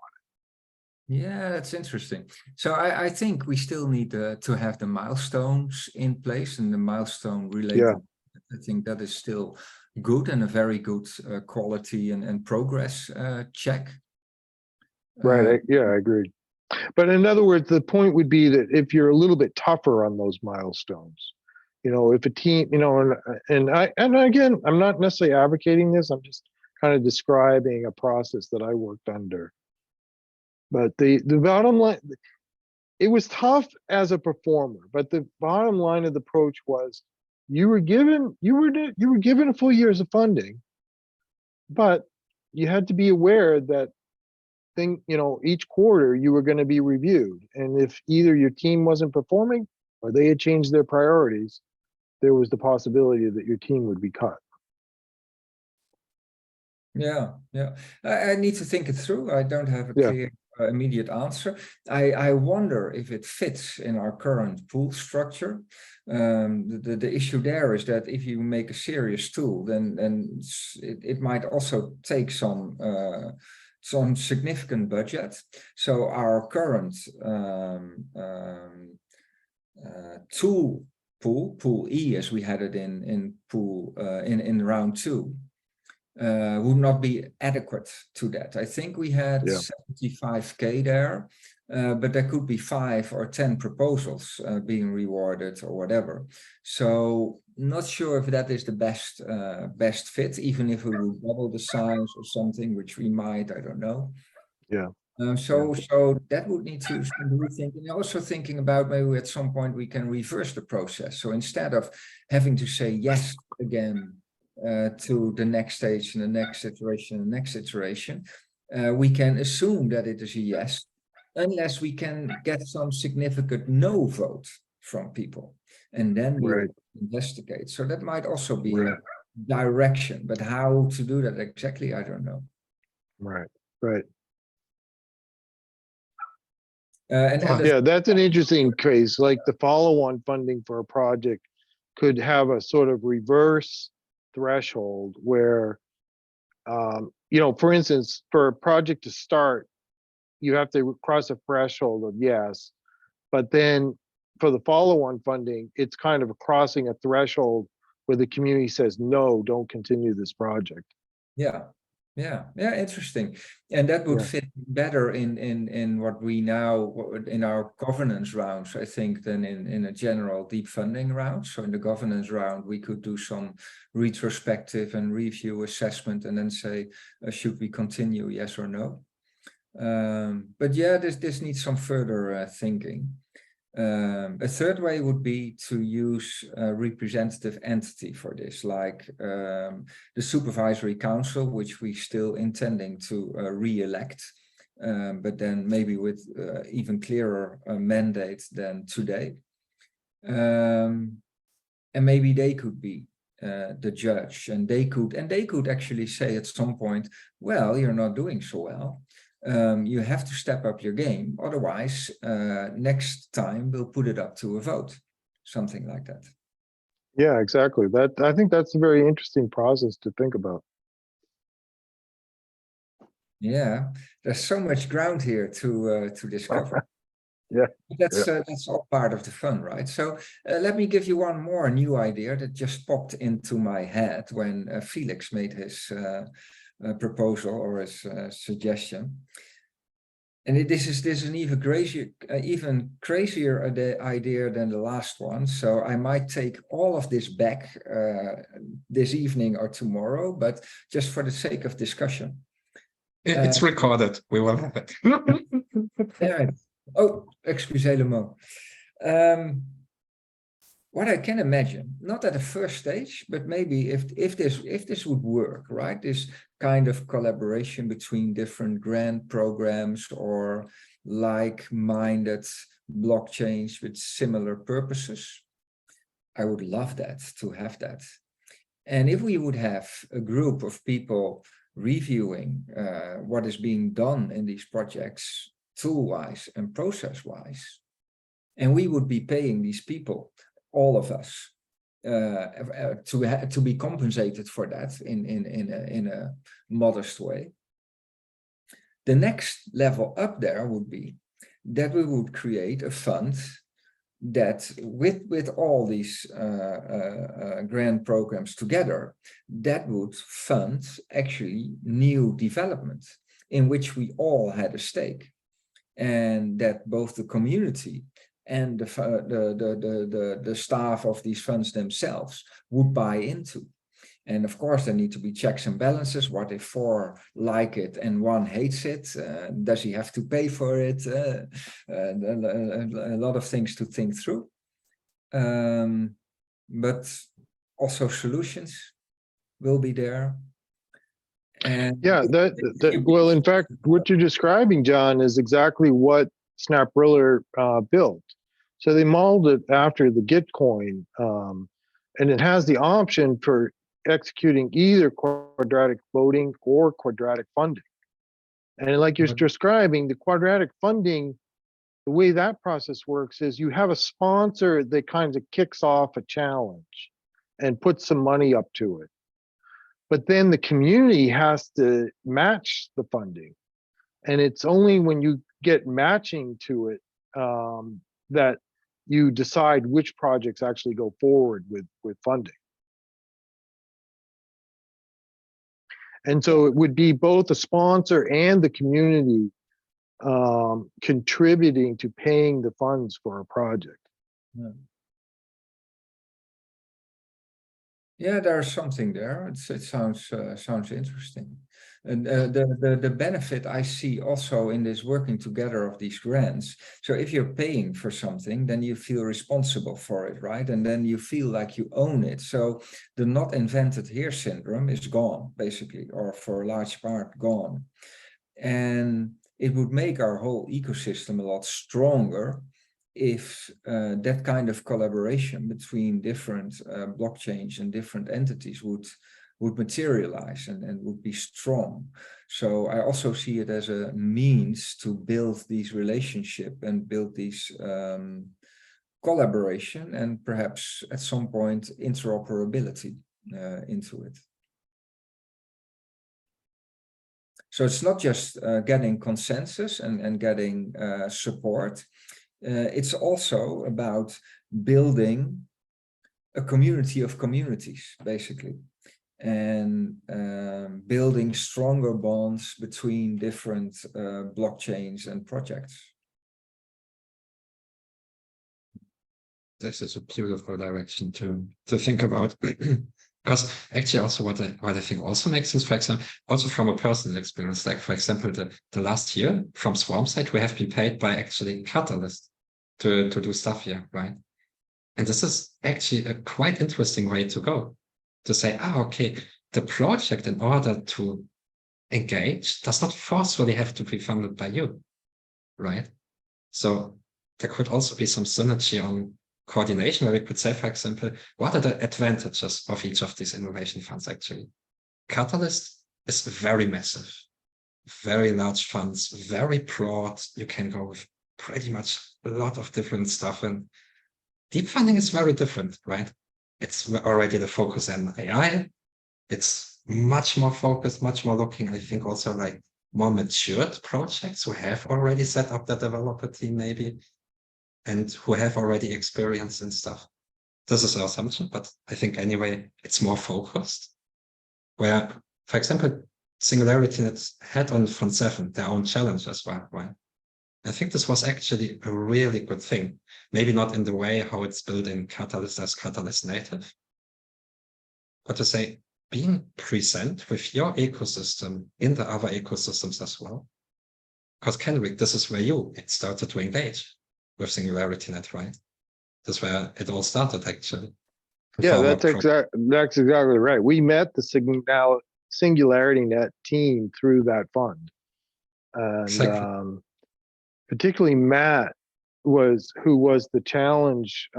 Yeah, that's interesting. So I think we still need to have the milestones in place, and the milestone related. Yeah. I think that is still good, and a very good quality and progress check. Right. I agree. But in other words, the point would be that if you're a little bit tougher on those milestones, if a team, and again, I'm not necessarily advocating this, I'm just kind of describing a process that I worked under. But the bottom line, it was tough as a performer, but the bottom line of the approach was you were given a full years of funding, but you had to be aware that thing, each quarter you were going to be reviewed. And if either your team wasn't performing or they had changed their priorities, there was the possibility that your team would be cut. Yeah, yeah. I need to think it through. I don't have a Yeah. clear immediate answer. I wonder if it fits in our current pool structure. The issue there is that if you make a serious tool, then it might also take some significant budget. So our current tool pool E, as we had it in pool in round 2. Would not be adequate to that. I think we had 75K there, but there could be 5 or 10 proposals being rewarded or whatever. So not sure if that is the best fit, even if we would double the size or something, which we might, I don't know. Yeah. So that would need to rethink. And also thinking about maybe at some point we can reverse the process. So instead of having to say yes again to the next stage and the next iteration and the next iteration, we can assume that it is a yes, unless we can get some significant no vote from people, and then we'll investigate. So that might also be a direction, but how to do that exactly, I don't know. Right. And That's an interesting case. Like the follow-on funding for a project could have a sort of reverse threshold where, for instance, for a project to start, you have to cross a threshold of yes, but then for the follow-on funding, it's kind of crossing a threshold where the community says, no, don't continue this project. Yeah, interesting. And that would fit better in what we now, in our governance rounds, I think, than in a general deep funding round. So in the governance round, we could do some retrospective and review assessment and then say, should we continue, yes or no? But yeah, this needs some further thinking. A third way would be to use a representative entity for this, like the supervisory council, which we still intending to re-elect, but then maybe with even clearer mandate than today. And maybe they could be the judge, and they could actually say at some point, well, you're not doing so well. You have to step up your game. Otherwise, next time we'll put it up to a vote, something like that. Yeah, exactly. I think that's a very interesting process to think about. Yeah, there's so much ground here to discover. That's all part of the fun, right? So let me give you one more new idea that just popped into my head when Felix made his proposal or his suggestion. And this is an even crazier idea than the last one. So I might take all of this back this evening or tomorrow, but just for the sake of discussion. It's recorded. We will have it. Yeah. Oh, excusez le mot. What I can imagine, not at the first stage, but maybe if this would work, right? This kind of collaboration between different grant programs or like-minded blockchains with similar purposes. I would love that, to have that. And if we would have a group of people reviewing what is being done in these projects, tool-wise and process-wise, and we would be paying these people, all of us, to be compensated for that in a modest way. The next level up there would be that we would create a fund that with all these grant programs together, that would fund actually new development in which we all had a stake, and that both the community and the staff of these funds themselves would buy into. And of course, there need to be checks and balances. What if 4 like it and 1 hates it? Does he have to pay for it? A lot of things to think through. But also solutions will be there. And Yeah, well, in fact, what you're describing, John, is exactly what SnapRiller built. So they modeled it after the Gitcoin, and it has the option for executing either quadratic voting or quadratic funding. And like you're describing, the quadratic funding, the way that process works is you have a sponsor that kind of kicks off a challenge and puts some money up to it. But then the community has to match the funding. And it's only when you get matching to it that you decide which projects actually go forward with funding. And so it would be both the sponsor and the community contributing to paying the funds for a project. Yeah, there's something there. It sounds interesting. And the benefit I see also in this working together of these grants. So if you're paying for something, then you feel responsible for it, right? And then you feel like you own it. So the not invented here syndrome is gone, basically, or for a large part gone. And it would make our whole ecosystem a lot stronger if that kind of collaboration between different blockchains and different entities would materialize and would be strong. So I also see it as a means to build these relationships and build these collaboration and perhaps at some point interoperability into it. So it's not just getting consensus and getting support. It's also about building a community of communities, basically, and building stronger bonds between different blockchains and projects. This is a beautiful direction to think about. Because actually also what I think also makes sense, for example, also from a personal experience, like for example, the last year from Swarm side, we have been paid by actually Catalyst to do stuff here, right? And this is actually a quite interesting way to go, to say, okay, the project in order to engage does not forcefully have to be funded by you, right? So there could also be some synergy on coordination where we could say, for example, what are the advantages of each of these innovation funds actually? Catalyst is very massive, very large funds, very broad. You can go with pretty much a lot of different stuff. And Deep Funding is very different, right? It's already the focus on AI. It's much more focused, much more looking, I think, also like more matured projects who have already set up the developer team maybe, and who have already experience and stuff. This is our assumption, but I think anyway, it's more focused. Where, for example, SingularityNET had on Fund 7 their own challenge as well, right? I think this was actually a really good thing. Maybe not in the way how it's built in Catalyst as Catalyst native, but to say, being present with your ecosystem in the other ecosystems as well. Because Kenrick, this is where you started to engage with SingularityNET, right? That's where it all started, actually. Yeah, that's exactly right. We met the SingularityNET team through that fund, and exactly. Particularly Matt who was the challenge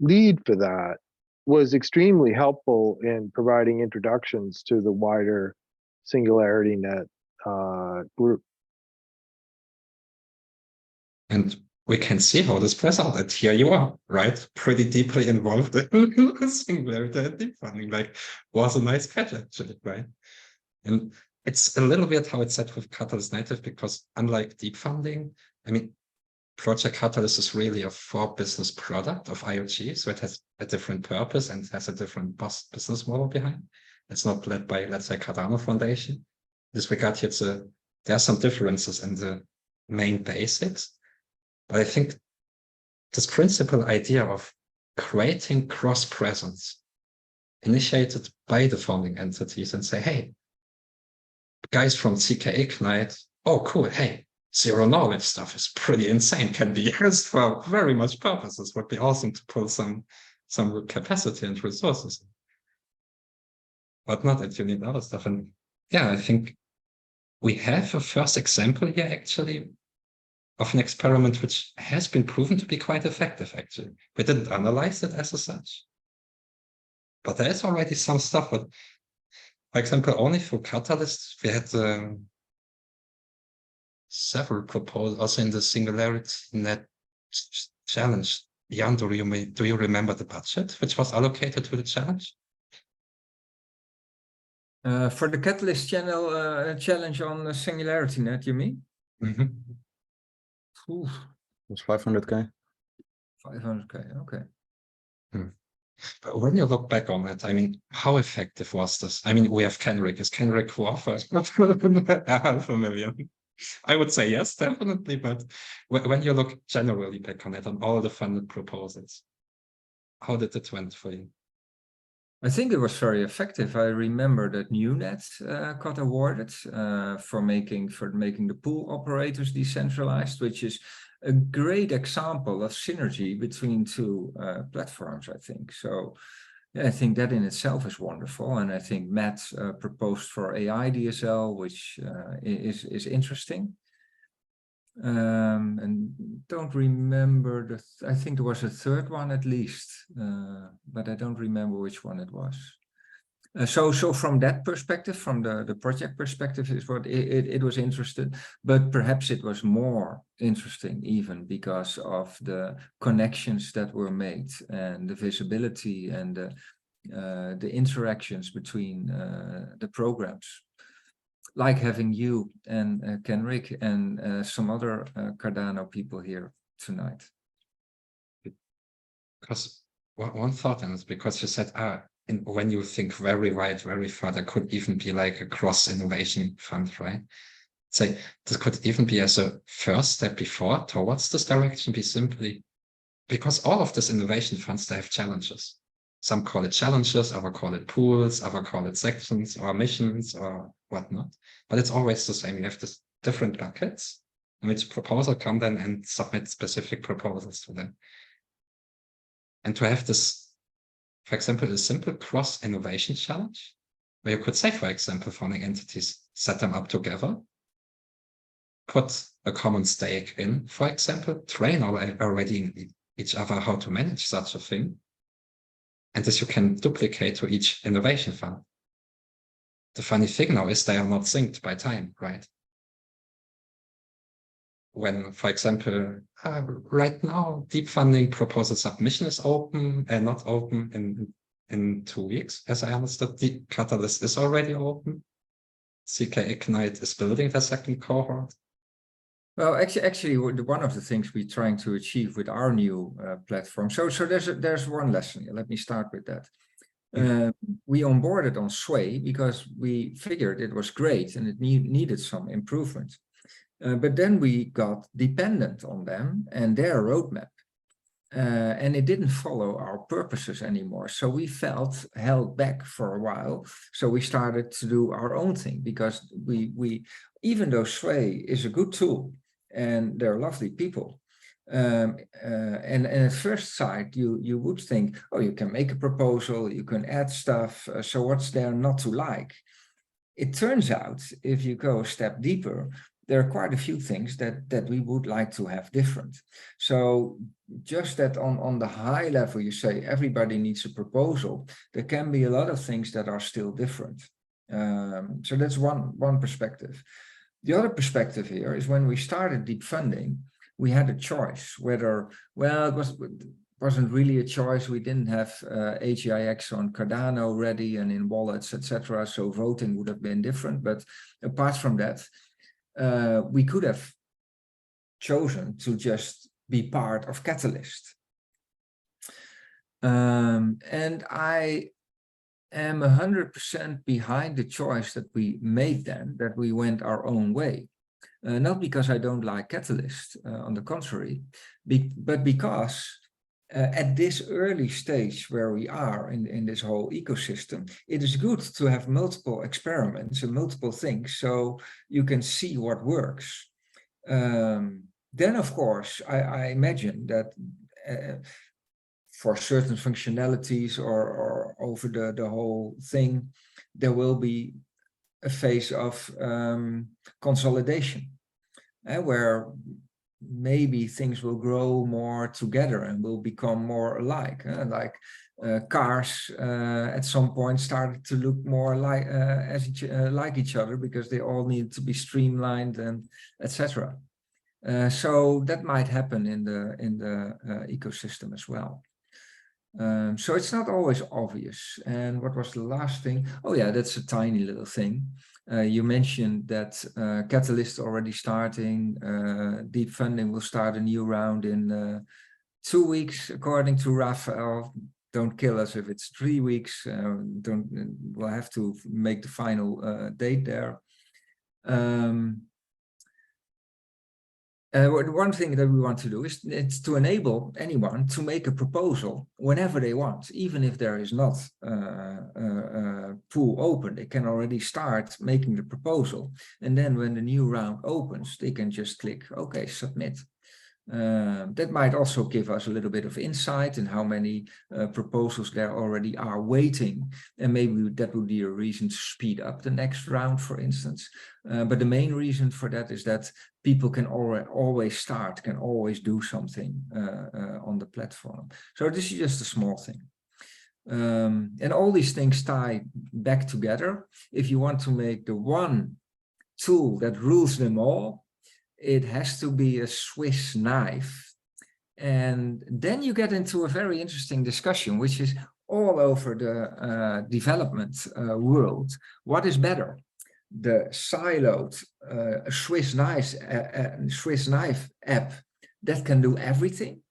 lead for that, was extremely helpful in providing introductions to the wider SingularityNET group. And we can see how this plays out. And here you are, right? Pretty deeply involved in SingularityET Deep Funding. Like, was a nice catch, actually, right? And it's a little bit how it's set with Catalyst native, because unlike Deep Funding, I mean, Project Catalyst is really a for-business product of IoT, so it has a different purpose and has a different business model behind. It's not led by, let's say, Cardano Foundation. In this regard, there are some differences in the main basics, but I think this principal idea of creating cross-presence initiated by the founding entities and say, hey, guys from CK Ignite, oh, cool, hey, zero knowledge stuff is pretty insane, can be used for very much purposes. Would be awesome to pull some capacity and resources. whatnot, and you need other stuff. And yeah, I think we have a first example here actually of an experiment which has been proven to be quite effective actually. We didn't analyze it as such, but there is already some stuff. But for example, only for catalysts, we had several proposals also in the SingularityNET challenge. Jan, do you remember the budget which was allocated to the challenge? For the Catalyst channel challenge on the SingularityNet, you mean? Mm-hmm. Oof, It was 500K. 500K, okay. But when you look back on it, I mean, how effective was this? I mean, we have Kenrick. Is Kenrick who offers $500,000? I would say yes, definitely. But when you look generally back on it, on all the funded proposals, how did it went for you? I think it was very effective. I remember that NewNet got awarded for making the pool operators decentralized, which is a great example of synergy between two platforms, I think. So yeah, I think that in itself is wonderful. And I think Matt proposed for AI DSL, which is interesting. And don't remember I think there was a third one at least, but I don't remember which one it was. So from that perspective, from the project perspective, is what it was interesting, but perhaps it was more interesting even because of the connections that were made and the visibility and the interactions between the programs. Like having you and Kenrick and some other Cardano people here tonight. Because one thought, and it's because you said, when you think very wide, very far, there could even be like a cross innovation fund, right? Say this could even be as a first step before towards this direction, be simply because all of these innovation funds, they have challenges. Some call it challenges, others call it pools, others call it sections or missions or whatnot. But it's always the same. You have this different buckets in which proposal come then and submit specific proposals to them. And to have this, for example, a simple cross innovation challenge, where you could say, for example, founding entities set them up together, put a common stake in, for example, train already each other how to manage such a thing. And this you can duplicate to each innovation fund. The funny thing now is they are not synced by time, right? When, for example, right now, deep funding proposal submission is open and not open in 2 weeks. As I understood, the Catalyst is already open. CK Ignite is building the second cohort. Well, actually, one of the things we're trying to achieve with our new platform. So there's one lesson. Let me start with that. We onboarded on Sway because we figured it was great and it needed some improvement. But then we got dependent on them and their roadmap. And it didn't follow our purposes anymore. So we felt held back for a while. So we started to do our own thing because we even though Sway is a good tool and they're lovely people, and at first sight you would think, oh, you can make a proposal, you can add stuff, so what's there not to like? It turns out, if you go a step deeper, there are quite a few things that we would like to have different. So just that on the high level, you say everybody needs a proposal, there can be a lot of things that are still different. So that's one perspective. The other perspective here is when we started Deep Funding, we had a choice whether, well, it wasn't really a choice. We didn't have AGIX on Cardano ready and in wallets, etc. So voting would have been different. But apart from that, we could have chosen to just be part of Catalyst. And I am 100% behind the choice that we made then, that we went our own way. Not because I don't like Catalyst, on the contrary, but because at this early stage where we are in this whole ecosystem, it is good to have multiple experiments and multiple things so you can see what works. Then, of course, I imagine that for certain functionalities or over the whole thing, there will be a phase of consolidation, where maybe things will grow more together and will become more alike. Like cars at some point started to look more like like each other because they all need to be streamlined and etc. So that might happen in the ecosystem as well. So it's not always obvious. And what was the last thing? Oh yeah, that's a tiny little thing. You mentioned that Catalyst already starting, Deep Funding will start a new round in 2 weeks, according to Rafael. Don't kill us if it's 3 weeks. We'll have to make the final date there. One thing that we want to do is to enable anyone to make a proposal whenever they want, even if there is not a pool open. They can already start making the proposal, and then when the new round opens, they can just click OK, submit. That might also give us a little bit of insight in how many proposals there already are waiting, and maybe that would be a reason to speed up the next round, for instance. But the main reason for that is that people can always start, can always do something on the platform. So this is just a small thing. And all these things tie back together. If you want to make the one tool that rules them all, it has to be a Swiss knife. And then you get into a very interesting discussion, which is all over the development world. What is better? The siloed Swiss knife app that can do everything?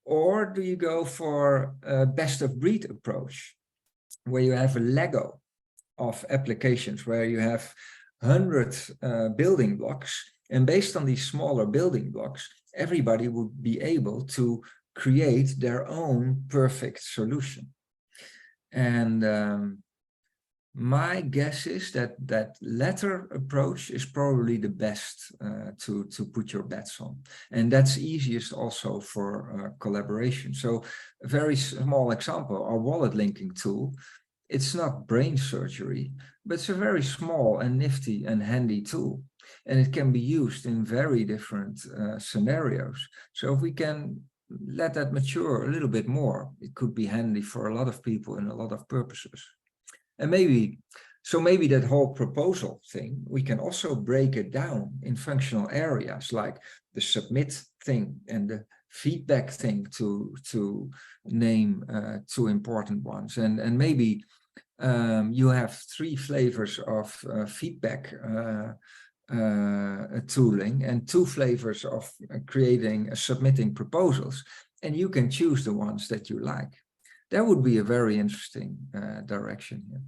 Or do you go for a best of breed approach, where you have a Lego of applications, where you have 100 building blocks, and based on these smaller building blocks, everybody would be able to create their own perfect solution. And my guess is that that latter approach is probably the best to put your bets on. And that's easiest also for collaboration. So a very small example, our wallet linking tool, it's not brain surgery, but it's a very small and nifty and handy tool. And it can be used in very different scenarios. So if we can let that mature a little bit more, it could be handy for a lot of people in a lot of purposes. And maybe that whole proposal thing, we can also break it down in functional areas, like the submit thing and the feedback thing, to name 2 important ones. And maybe you have 3 flavors of feedback tooling and 2 flavors of submitting proposals, and you can choose the ones that you like. That would be a very interesting direction here.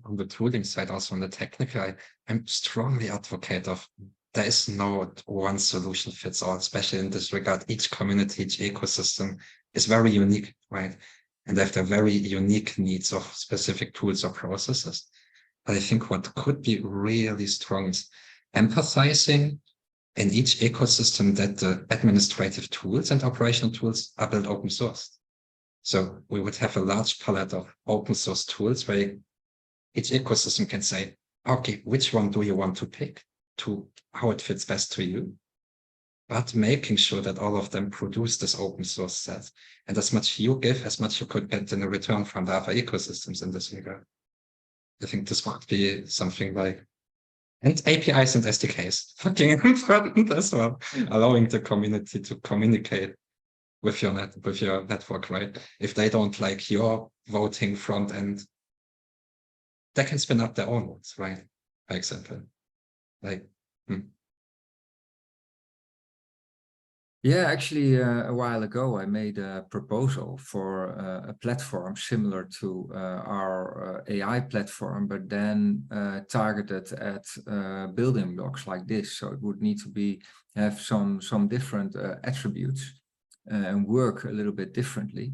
On the tooling side, also on the technical, I'm strongly advocate of there is no one solution fits all, especially in this regard. Each community, each ecosystem is very unique, right? And they have their very unique needs of specific tools or processes. But I think what could be really strong is empathizing in each ecosystem that the administrative tools and operational tools are built open source. So we would have a large palette of open source tools where each ecosystem can say, okay, which one do you want to pick to how it fits best to you? But making sure that all of them produce this open source set. And as much you give, as much you could get in a return from the other ecosystems in this regard. I think this would be something like, and APIs and SDKs, fucking important as well, allowing the community to communicate with your network, right? If they don't like your voting front end, they can spin up their own ones, right? For example, like. Yeah, actually, a while ago, I made a proposal for a platform similar to our AI platform, but then targeted at building blocks like this. So it would need to have some different attributes and work a little bit differently.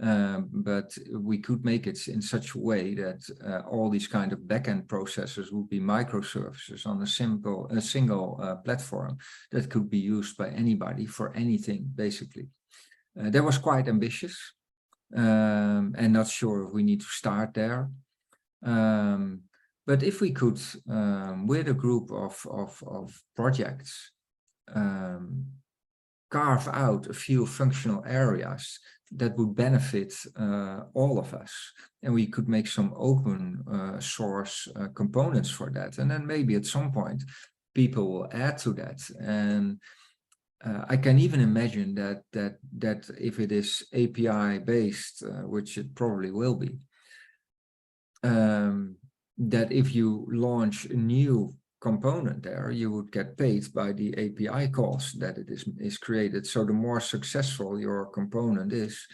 But we could make it in such a way that all these kind of backend processes would be microservices on a single platform that could be used by anybody for anything, basically. That was quite ambitious, and not sure if we need to start there. But if we could, with a group of projects, carve out a few functional areas that would benefit all of us, and we could make some open source components for that, and then maybe at some point people will add to that. And I can even imagine that if it is API based, which it probably will be, that if you launch a new component there, you would get paid by the API calls that it is created. So the more successful your component is,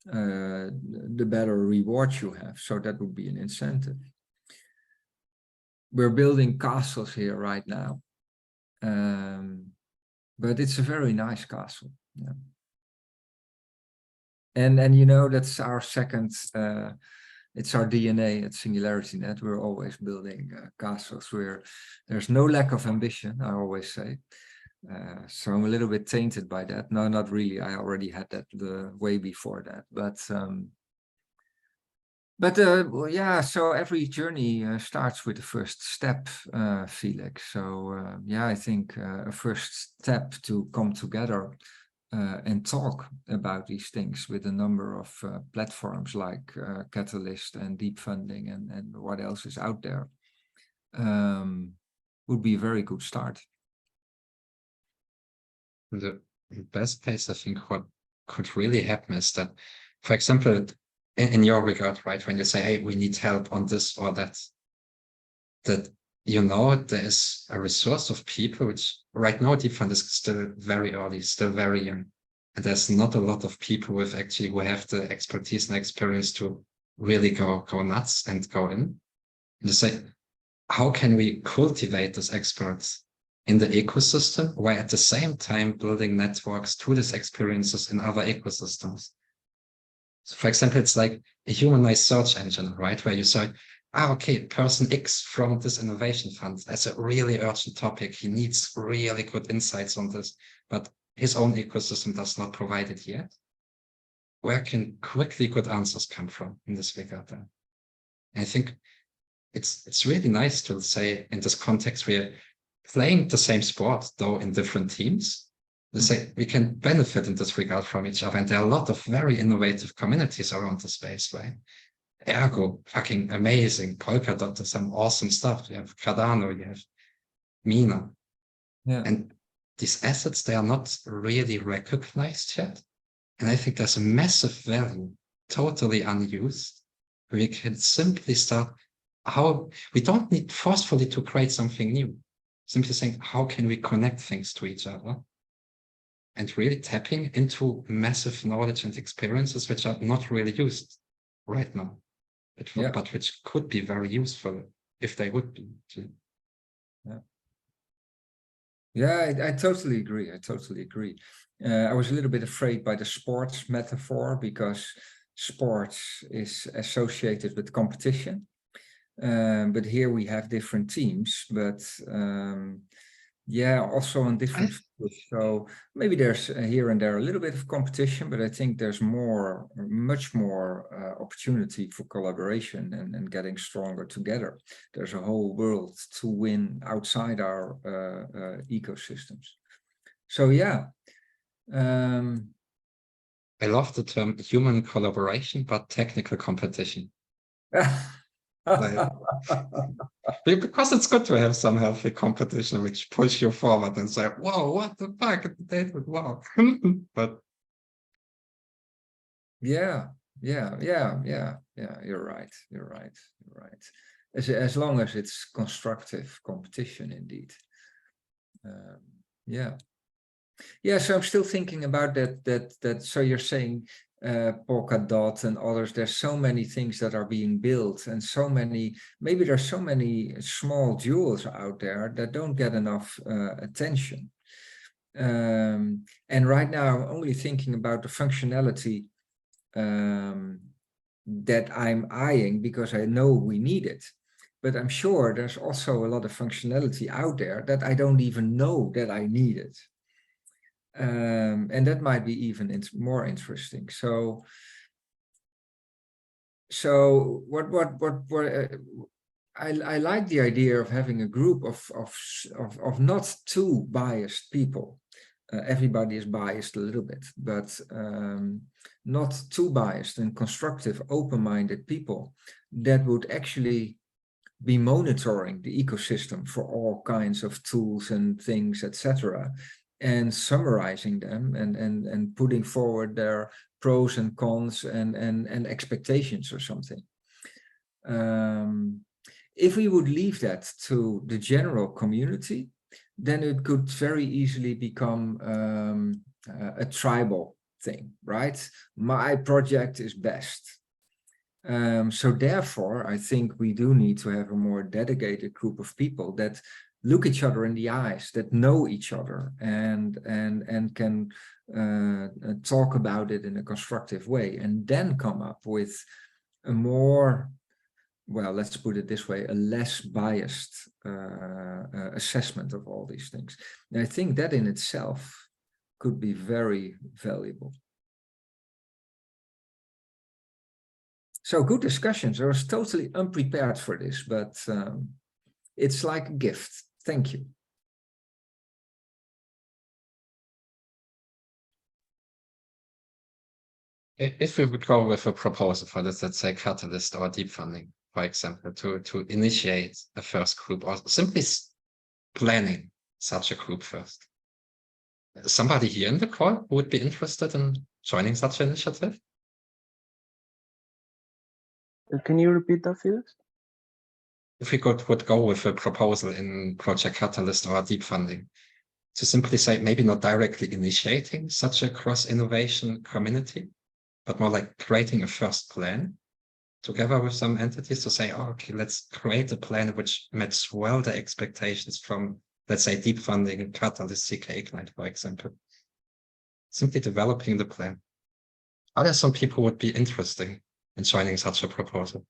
the better rewards you have. So that would be an incentive. We're building castles here right now, but it's a very nice castle. Yeah. And you know, that's our second. It's our DNA at SingularityNET. We're always building castles where there's no lack of ambition, I always say. So I'm a little bit tainted by that. No, not really. I already had that the way before that. Well, yeah, so every journey starts with the first step, Felix. So yeah, I think a first step to come together and talk about these things with a number of platforms like Catalyst and Deep Funding and what else is out there would be a very good start. The best case, I think, what could really happen is that, for example, in your regard, right, when you say, hey, we need help on this or that, that, you know, there is a resource of people, which right now Deep Fund is still very early, still very young. And there's not a lot of people with actually who have the expertise and experience to really go nuts and go in. And to say, how can we cultivate these experts in the ecosystem while at the same time building networks to these experiences in other ecosystems? So for example, it's like a humanized search engine, right? Where you say, okay, person X from this innovation fund, that's a really urgent topic. He needs really good insights on this, but his own ecosystem does not provide it yet. Where can quickly good answers come from in this regard then? And I think it's really nice to say in this context, we're playing the same sport, though in different teams. To say we can benefit in this regard from each other. And there are a lot of very innovative communities around the space, right? Ergo, fucking amazing. Polkadot does some awesome stuff. You have Cardano, you have Mina. Yeah. And these assets, they are not really recognized yet. And I think there's a massive value, totally unused, where we can simply start how we don't need forcefully to create something new. Simply saying, how can we connect things to each other? And really tapping into massive knowledge and experiences which are not really used right now, but which could be very useful if they would be. Yeah, I totally agree. I totally agree. I was a little bit afraid by the sports metaphor because sports is associated with competition. But here we have different teams, but yeah, also on different fields. So maybe there's here and there a little bit of competition, but I think there's much more opportunity for collaboration and getting stronger together. There's a whole world to win outside our ecosystems. So yeah. I love the term human collaboration, but technical competition. Because it's good to have some healthy competition which push you forward and say, whoa, what the fuck, that would work. But yeah, you're right. As long as it's constructive competition, indeed. So I'm still thinking about that. So you're saying Polkadot and others, there's so many things that are being built and so many, maybe there's so many small jewels out there that don't get enough attention. And right now I'm only thinking about the functionality that I'm eyeing because I know we need it. But I'm sure there's also a lot of functionality out there that I don't even know that I need it. And that might be even more interesting. So So I like the idea of having a group of not too biased people. Everybody is biased a little bit, but not too biased and constructive, open-minded people that would actually be monitoring the ecosystem for all kinds of tools and things, etc., and summarizing them and putting forward their pros and cons and expectations or something. If we would leave that to the general community, then it could very easily become a tribal thing, right? My project is best. So therefore, I think we do need to have a more dedicated group of people that look each other in the eyes, that know each other, and can talk about it in a constructive way, and then come up with a more, well, let's put it this way, a less biased assessment of all these things. And I think that in itself could be very valuable. So good discussions. I was totally unprepared for this, but it's like a gift. Thank you. If we would go with a proposal for this, let's say Catalyst or Deep Funding, for example, to initiate a first group or simply planning such a group first. Somebody here in the call who would be interested in joining such an initiative? Can you repeat that, Felix? If we would go with a proposal in Project Catalyst or Deep Funding, to simply say maybe not directly initiating such a cross-innovation community, but more like creating a first plan together with some entities to say, oh, okay, let's create a plan which matches well the expectations from, let's say, Deep Funding and Catalyst, SingularityNET, for example. Simply developing the plan. Are there some people who would be interested in joining such a proposal?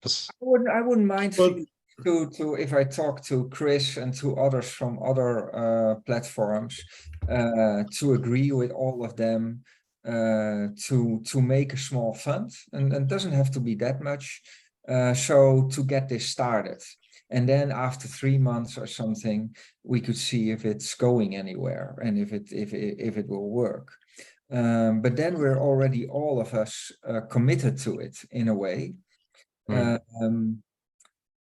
I wouldn't mind Well, to if I talk to Chris and to others from other platforms to agree with all of them to make a small fund, and it doesn't have to be that much. So to get this started, and then after 3 months or something, we could see if it's going anywhere and if it will work. But then we're already all of us committed to it in a way.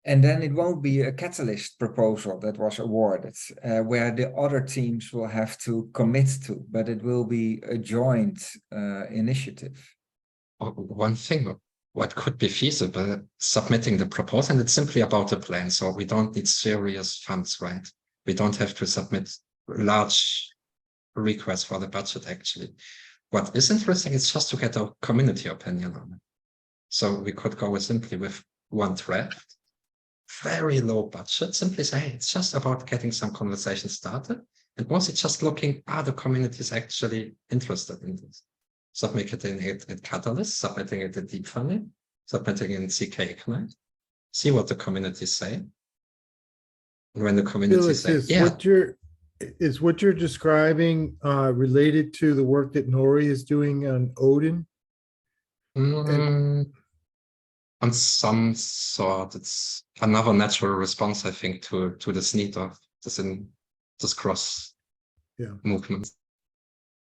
And then it won't be a Catalyst proposal that was awarded, where the other teams will have to commit to, but it will be a joint initiative. One thing, what could be feasible, submitting the proposal, and it's simply about the plan. So we don't need serious funds, right? We don't have to submit large requests for the budget, actually. What is interesting is just to get a community opinion on it. So we could go simply with one draft, very low budget, simply say, hey, it's just about getting some conversation started. And mostly just looking, are the communities actually interested in this? Submitting it in Catalyst, submitting it in Deep Funding, submitting it in SingularityNET, see what the communities say. And when the communities say, yeah. What you're describing related to the work that Nori is doing on Odin? On some sort, it's another natural response, I think, to this need of this cross movement.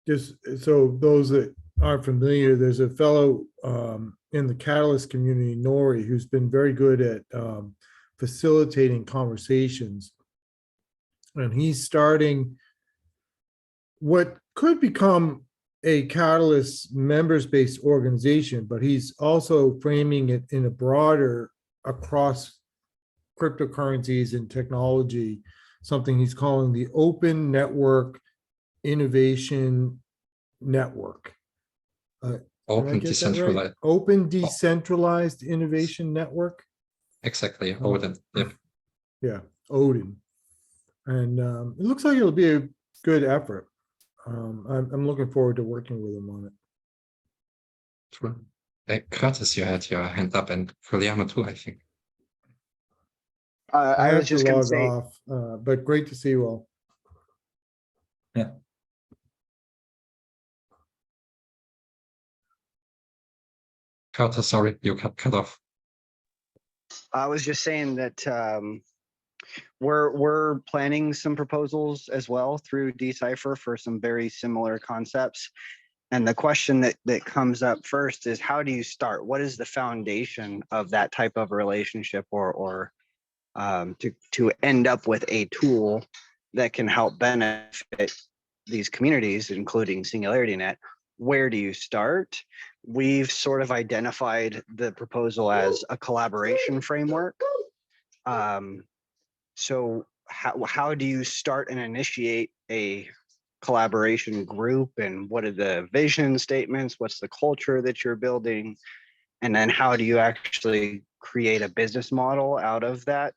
Just so those that aren't familiar, there's a fellow in the Catalyst community, Nori, who's been very good at facilitating conversations. And he's starting what could become a Catalyst members-based organization, but he's also framing it in a broader, across cryptocurrencies and technology, something he's calling the Open Network Innovation Network. Open decentralized. Right? Open Decentralized Innovation Network. Exactly, Odin. Yep. Yeah, Odin. And it looks like it'll be a good effort. I'm looking forward to working with him on it. True. Curtis, you had your hand up, and Juliana too, I think. I was just going to say, off, but great to see you all. Yeah. Carter, sorry, you got cut off. I was just saying that we're planning some proposals as well through Decipher for some very similar concepts. And the question that comes up first is, how do you start? What is the foundation of that type of relationship, or to end up with a tool that can help benefit these communities, including SingularityNET? Where do you start? We've sort of identified the proposal as a collaboration framework. So how do you start and initiate a collaboration group, and what are the vision statements? What's the culture that you're building? And then how do you actually create a business model out of that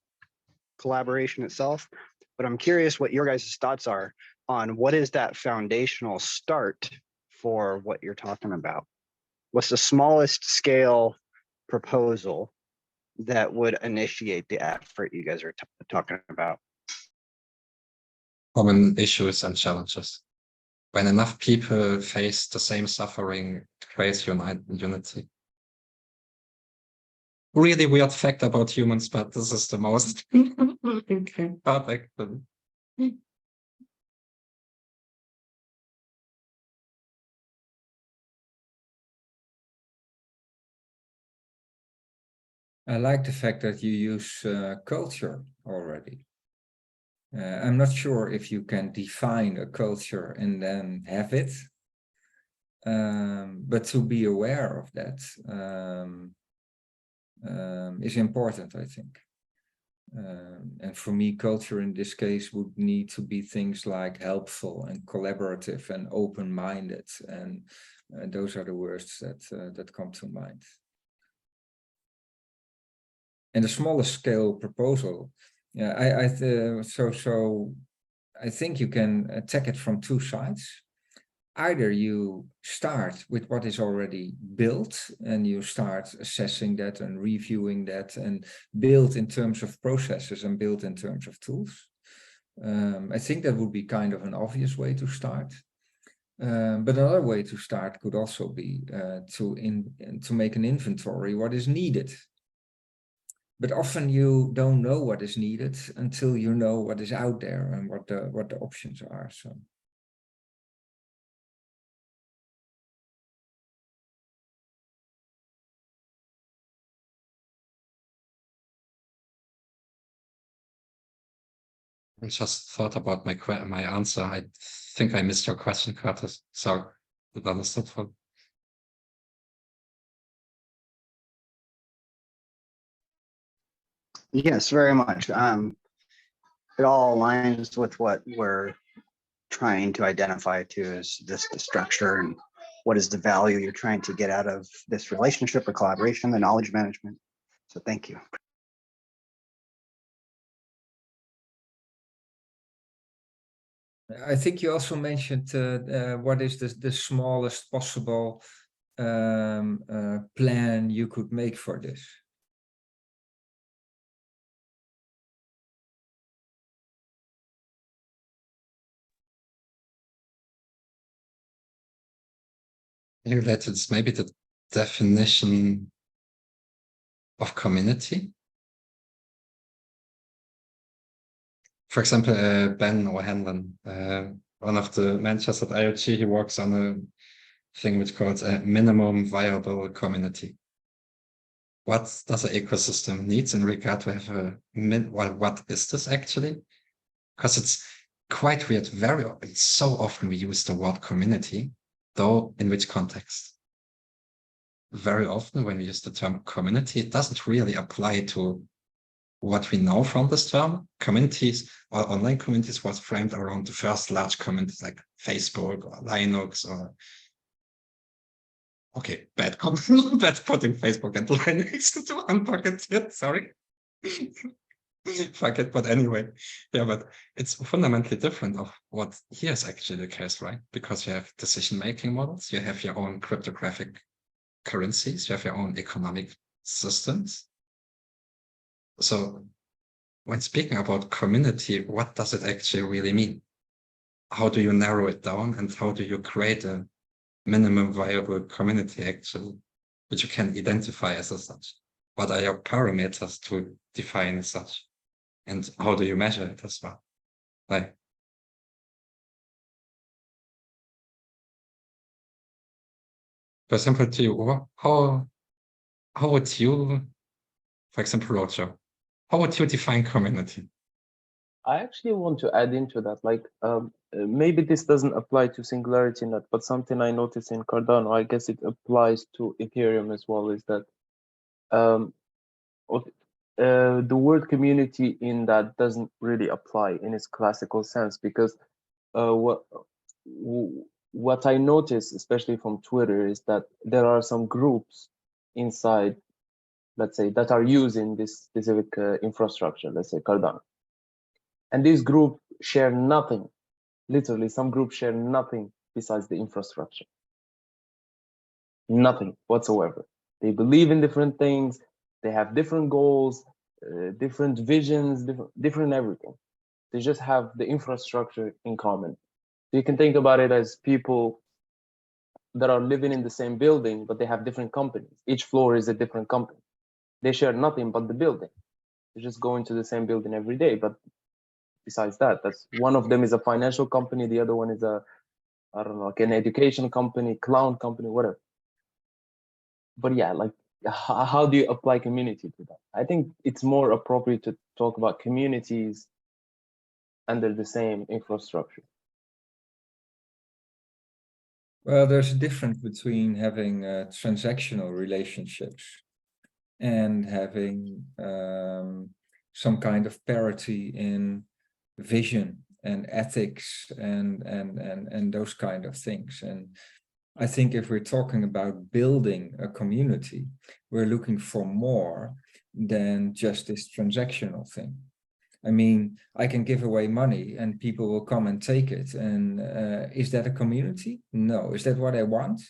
collaboration itself? But I'm curious what your guys' thoughts are on what is that foundational start for what you're talking about. What's the smallest scale proposal that would initiate the effort you guys are talking about? Common issues and challenges. When enough people face the same suffering, creates unity. Really weird fact about humans, but this is the most perfect. I like the fact that you use culture already. I'm not sure if you can define a culture and then have it, but to be aware of that is important, I think. And for me, culture in this case would need to be things like helpful and collaborative and open-minded, and those are the words that come to mind. And the smallest scale proposal, yeah, so I think you can attack it from two sides. Either you start with what is already built and you start assessing that and reviewing that and build in terms of processes and build in terms of tools. I think that would be kind of an obvious way to start. But another way to start could also be to make an inventory what is needed. But often you don't know what is needed until you know what is out there and what the options are. So. I just thought about my answer. I think I missed your question, Curtis. So, understood. Yes, very much. It all aligns with what we're trying to identify to as the structure and what is the value you're trying to get out of this relationship or collaboration, the knowledge management. So thank you. I think you also mentioned what is the smallest possible plan you could make for this. It's maybe the definition of community. For example, Ben O'Hanlon, one of the managers at IoT, he works on a thing which calls a minimum viable community. What does an ecosystem need in regard to have a what is this actually? Because it's quite weird. So often we use the word community, though in which context? Very often when we use the term community, it doesn't really apply to what we know from this term. Communities or online communities was framed around the first large communities like Facebook or Linux or okay, bad putting Facebook and Linux into one bucket here, sorry. Fuck it, but anyway, yeah, but it's fundamentally different of what here is actually the case, right? Because you have decision-making models, you have your own cryptographic currencies, you have your own economic systems. So when speaking about community, what does it actually really mean? How do you narrow it down and how do you create a minimum viable community actually? which you can identify as such. What are your parameters to define as such? And how do you measure it as well? Like, for example, to you, how would you, for example, Rojo, how would you define community? I actually want to add into that, like maybe this doesn't apply to SingularityNet, but something I noticed in Cardano, I guess it applies to Ethereum as well, is that the word community in that doesn't really apply in its classical sense, because what I notice, especially from Twitter, is that there are some groups inside, let's say, that are using this specific infrastructure, let's say Cardano. And these groups share nothing. Literally, some groups share nothing besides the infrastructure. Nothing whatsoever. They believe in different things. They have different goals, different visions, different everything. They just have the infrastructure in common. So you can think about it as people that are living in the same building, but they have different companies. Each floor is a different company. They share nothing but the building. They just go into the same building every day, but besides that, that's one of them is a financial company, the other one is a, I don't know, like an education company, clown company, whatever. But yeah, like how do you apply community to that? I think it's more appropriate to talk about communities under the same infrastructure. Well, there's a difference between having transactional relationships and having some kind of parity in vision and ethics and those kind of things. And I think if we're talking about building a community, we're looking for more than just this transactional thing. I mean, I can give away money and people will come and take it. And is that a community? No. Is that what I want?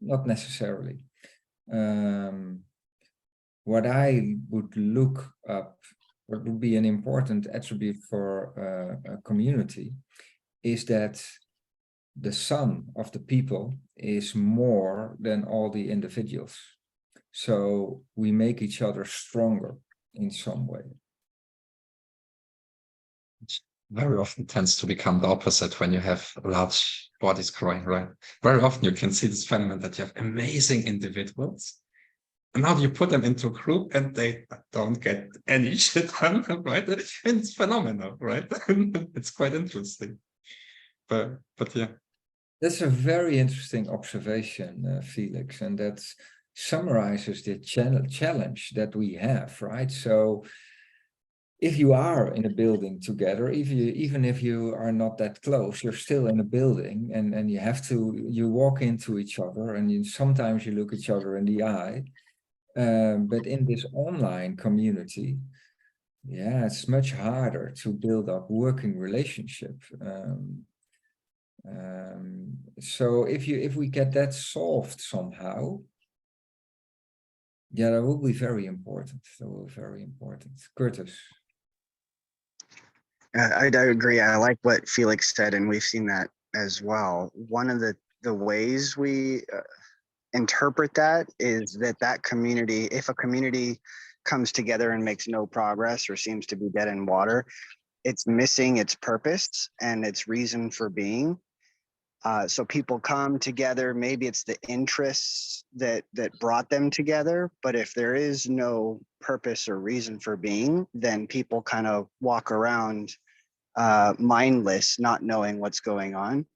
Not necessarily. What I would look up, what would be an important attribute for a community, is that the sum of the people is more than all the individuals. So we make each other stronger in some way. Very often tends to become the opposite when you have large bodies growing, right? Very often you can see this phenomenon that you have amazing individuals, and now you put them into a group and they don't get any shit done, right? And it's phenomenal, right? It's quite interesting. But yeah. That's a very interesting observation, Felix, and that summarizes the challenge that we have, right? So if you are in a building together, even if you are not that close, you're still in a building, and you walk into each other, and sometimes you look each other in the eye. But in this online community, yeah, it's much harder to build up working relationship. So if we get that solved somehow, yeah, that will be very important. That will be very important. Curtis. I agree. I like what Felix said, and we've seen that as well. One of the ways we interpret that is that community, if a community comes together and makes no progress or seems to be dead in water, it's missing its purpose and its reason for being. So people come together, maybe it's the interests that brought them together, but if there is no purpose or reason for being, then people kind of walk around mindless, not knowing what's going on.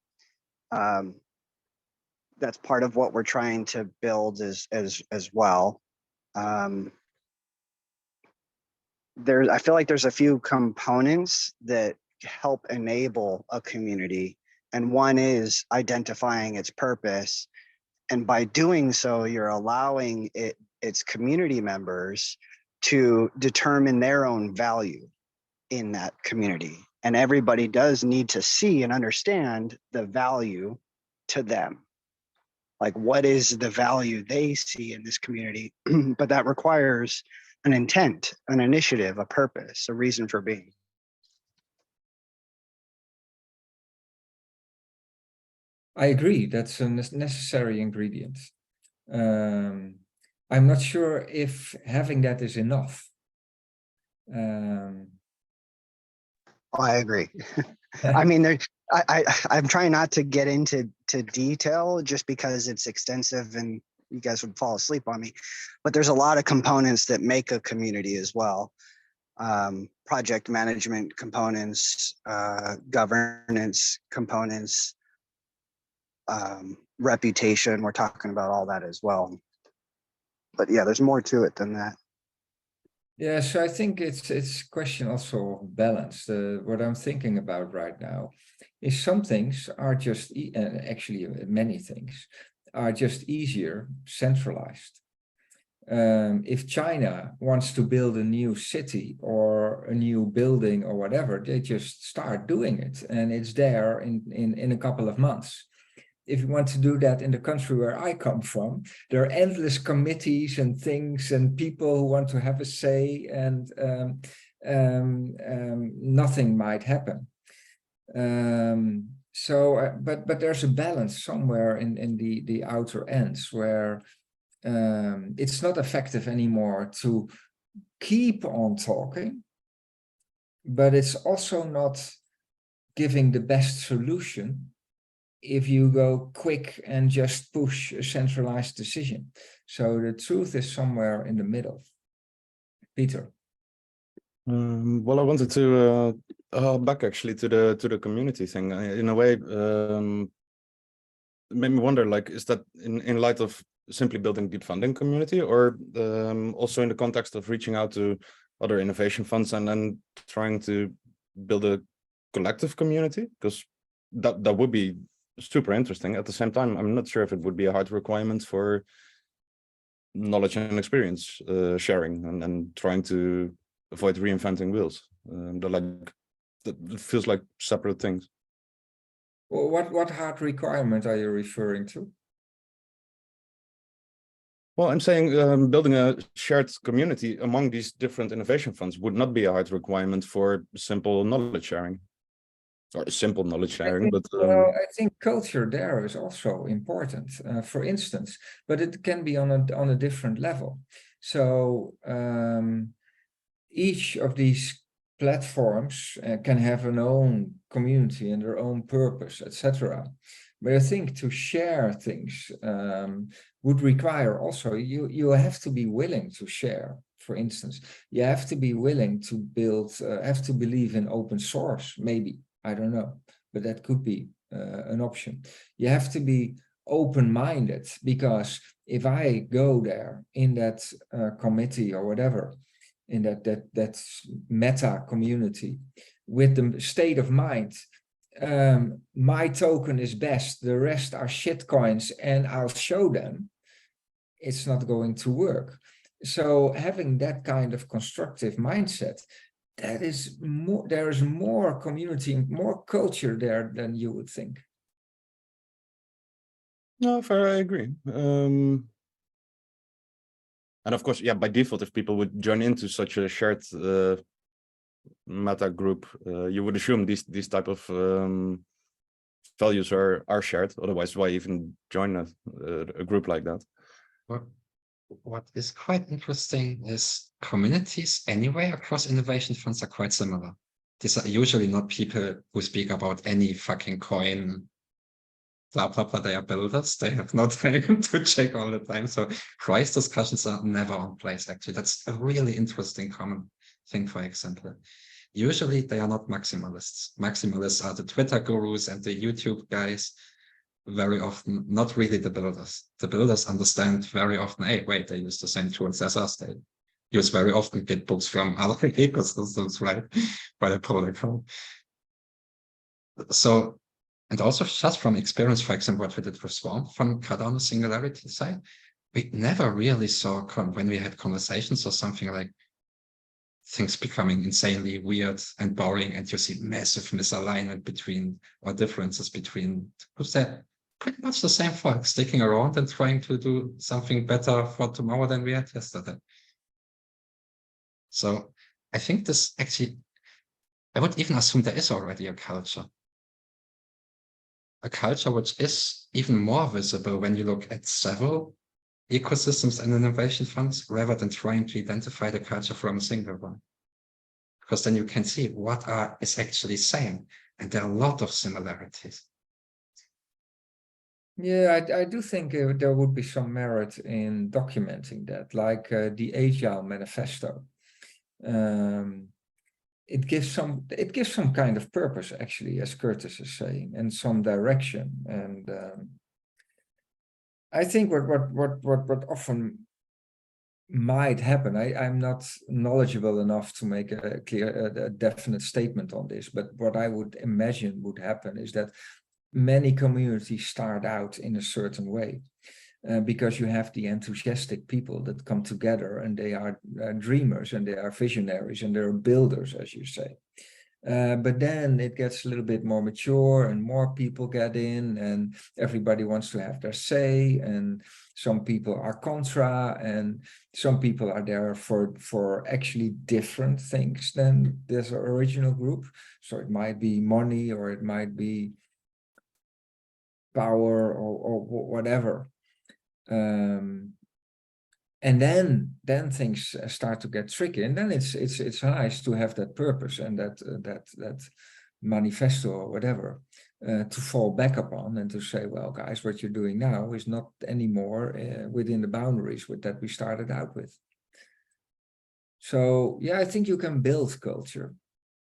That's part of what we're trying to build as well. I feel like there's a few components that help enable a community, and one is identifying its purpose. And by doing so, you're allowing its community members to determine their own value in that community. And everybody does need to see and understand the value to them. Like, what is the value they see in this community? But that requires an intent, an initiative, a purpose, a reason for being. I agree. That's a necessary ingredient. I'm not sure if having that is enough. I agree. I mean, I'm trying not to get into detail just because it's extensive and you guys would fall asleep on me. But there's a lot of components that make a community as well. Project management components, governance components, reputation. We're talking about all that as well. But yeah, there's more to it than that. Yeah, so I think it's a question also of balance. What I'm thinking about right now is some things are just, actually many things are just easier centralized. If China wants to build a new city or a new building or whatever, they just start doing it and it's there in a couple of months. If you want to do that in the country where I come from, there are endless committees and things and people who want to have a say, and nothing might happen. But there's a balance somewhere in the outer ends where it's not effective anymore to keep on talking, but it's also not giving the best solution if you go quick and just push a centralized decision. So the truth is somewhere in the middle. Peter. Well, I wanted to back actually to the community thing. In a way, made me wonder, like, is that in light of simply building deep funding community, or also in the context of reaching out to other innovation funds and then trying to build a collective community? Because that would be super interesting. At the same time, I'm not sure if it would be a hard requirement for knowledge and experience sharing and trying to avoid reinventing wheels. That feels like separate things. Well, what hard requirement are you referring to? Well, I'm saying building a shared community among these different innovation funds would not be a hard requirement for simple knowledge sharing. Or simple knowledge sharing, but well, I think culture there is also important, for instance, but it can be on a different level. So each of these platforms can have an own community and their own purpose, etc. But I think to share things would require also, you have to be willing to share. For instance, you have to be willing to build, have to believe in open source, maybe. I don't know, but that could be an option. You have to be open-minded, because if I go there in that committee or whatever, in that meta community, with the state of mind, my token is best, the rest are shit coins, and I'll show them, it's not going to work. So having that kind of constructive mindset, that is more, there is more community, more culture there than you would think. no, fair, I agree. And of course, yeah, by default, if people would join into such a shared meta group, you would assume these type of values are shared. Otherwise, why even join a group like that? What is quite interesting is communities anyway across innovation funds are quite similar. These are usually not people who speak about any fucking coin, blah, blah, blah. They are builders. They have not taken to check all the time. So price discussions are never on place, actually. That's a really interesting common thing, for example. Usually they are not maximalists. Maximalists are the Twitter gurus and the YouTube guys. Very often, not really the builders. The builders understand very often, hey, wait, they use the same tools as us. They use very often Git books from other ecosystems, right? By the protocol. So, and also just from experience, for example, what we did with Swarm from Cardano Singularity side, we never really saw when we had conversations or something like things becoming insanely weird and boring, and you see massive misalignment between, or differences between, who's that? Pretty much the same folk sticking around and trying to do something better for tomorrow than we had yesterday. So I think this actually, I would even assume there is already a culture which is even more visible when you look at several ecosystems and innovation funds rather than trying to identify the culture from a single one. Because then you can see what is actually same, and there are a lot of similarities. Yeah, I do think there would be some merit in documenting that, like the Agile Manifesto. It gives some kind of purpose, actually, as Curtis is saying, and some direction. And I think what often might happen, I'm not knowledgeable enough to make a clear, a definite statement on this, but what I would imagine would happen is that many communities start out in a certain way, because you have the enthusiastic people that come together, and they are dreamers, and they are visionaries, and they're builders, as you say. But then it gets a little bit more mature, and more people get in, and everybody wants to have their say, and some people are contra, and some people are there for actually different things than this original group. So it might be money, or it might be power, or whatever. And then things start to get tricky, and then it's nice to have that purpose and that manifesto or whatever to fall back upon, and to say, well, guys, what you're doing now is not anymore within the boundaries that we started out with. So yeah, I think you can build culture,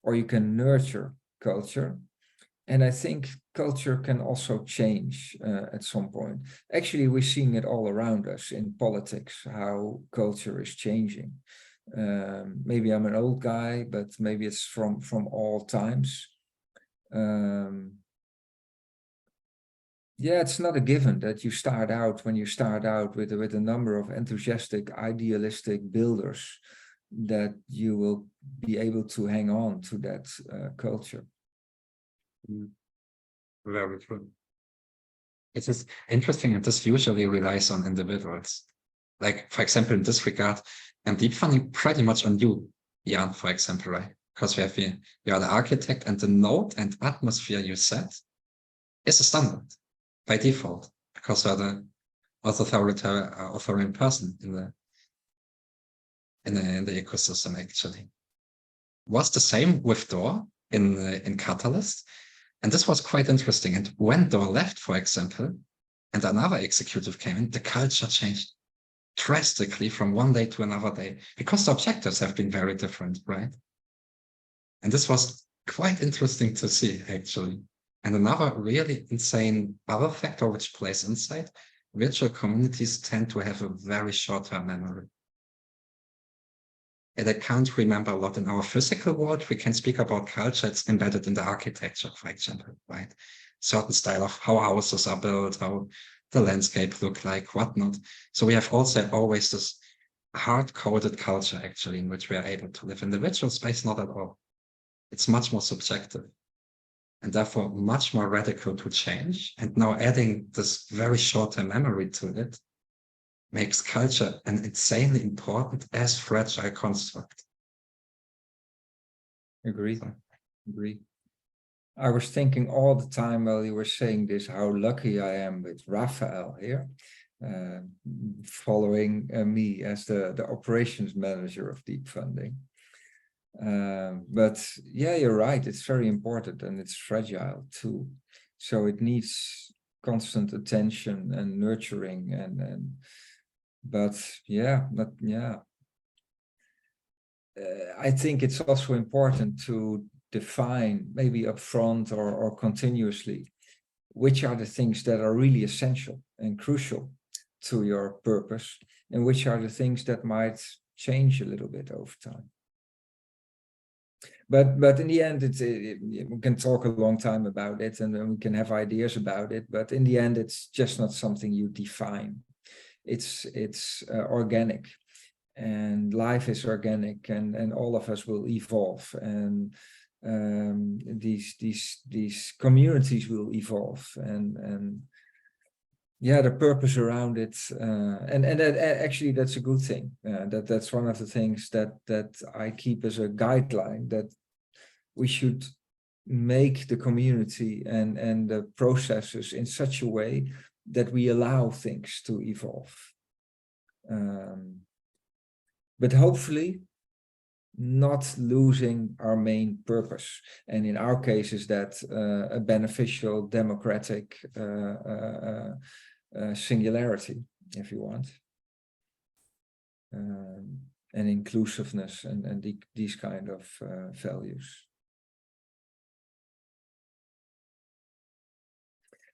or you can nurture culture. And I think culture can also change at some point. Actually, we're seeing it all around us in politics, how culture is changing. Maybe I'm an old guy, but maybe it's from all times. Yeah, it's not a given that you start out, when you start out with a number of enthusiastic, idealistic builders, that you will be able to hang on to that culture. Very true. It is interesting, and this usually relies on individuals. Like, for example, in this regard, and deep funding pretty much on you, Jan, for example, right? Because you are the architect, and the node and atmosphere you set is a standard by default, because you are the authorizing person in the ecosystem. Actually, was the same with Door in Catalyst. And this was quite interesting. And when Door left, for example, and another executive came in, the culture changed drastically from one day to another day, because the objectives have been very different, right? And this was quite interesting to see, actually. And another really insane other factor which plays inside, virtual communities tend to have a very short-term memory. And I can't remember a lot in our physical world. We can speak about culture. It's embedded in the architecture, for example, right? Certain style of how houses are built, how the landscape look like, whatnot. So we have also always this hard-coded culture, actually, in which we are able to live. In the virtual space, not at all. It's much more subjective, and therefore much more radical to change. And now adding this very short-term memory to it makes culture an insanely important as fragile construct. Agree. Agree. I was thinking all the time while you were saying this, how lucky I am with Rafael here, following me as the operations manager of Deep Funding. But yeah, you're right. It's very important, and it's fragile too. So it needs constant attention and nurturing, but yeah, I think it's also important to define, maybe upfront or continuously, which are the things that are really essential and crucial to your purpose, and which are the things that might change a little bit over time. But in the end, we can talk a long time about it, and then we can have ideas about it. But in the end, it's just not something you define. It's organic, and life is organic, and all of us will evolve, and these communities will evolve, and yeah, the purpose around it, and that, actually that's a good thing. That's one of the things that I keep as a guideline, that we should make the community and the processes in such a way that we allow things to evolve. But hopefully not losing our main purpose. And in our case is that a beneficial, democratic singularity, if you want. And inclusiveness and these kind of values.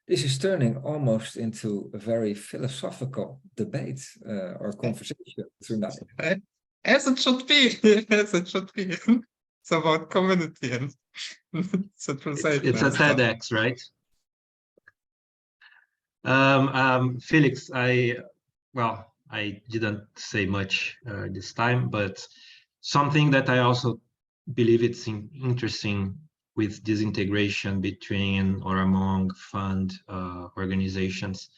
This is turning almost into a very philosophical debate or conversation tonight. As it should be, as it should be. It's about community and centralization. It's a TEDx, right? Felix, I didn't say much this time, but something that I also believe it's interesting with this integration between or among fund organizations.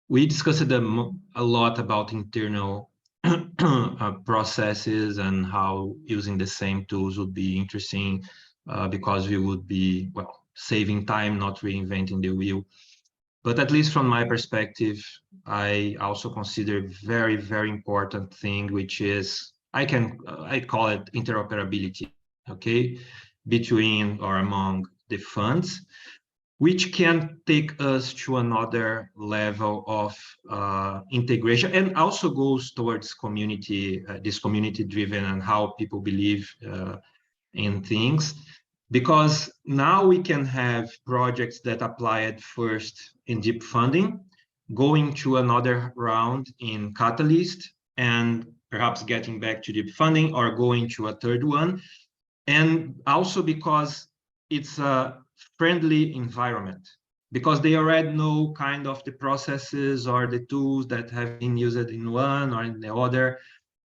We discussed a lot about internal processes and how using the same tools would be interesting because we would be, well, saving time, not reinventing the wheel. But at least from my perspective, I also consider very, very important thing, which is, I call it interoperability, okay, between or among the funds, which can take us to another level of integration, and also goes towards community, this community-driven and how people believe in things. Because now we can have projects that applied first in deep funding, going to another round in Catalyst, and perhaps getting back to deep funding or going to a third one. And also because it's a friendly environment, because they already know kind of the processes or the tools that have been used in one or in the other.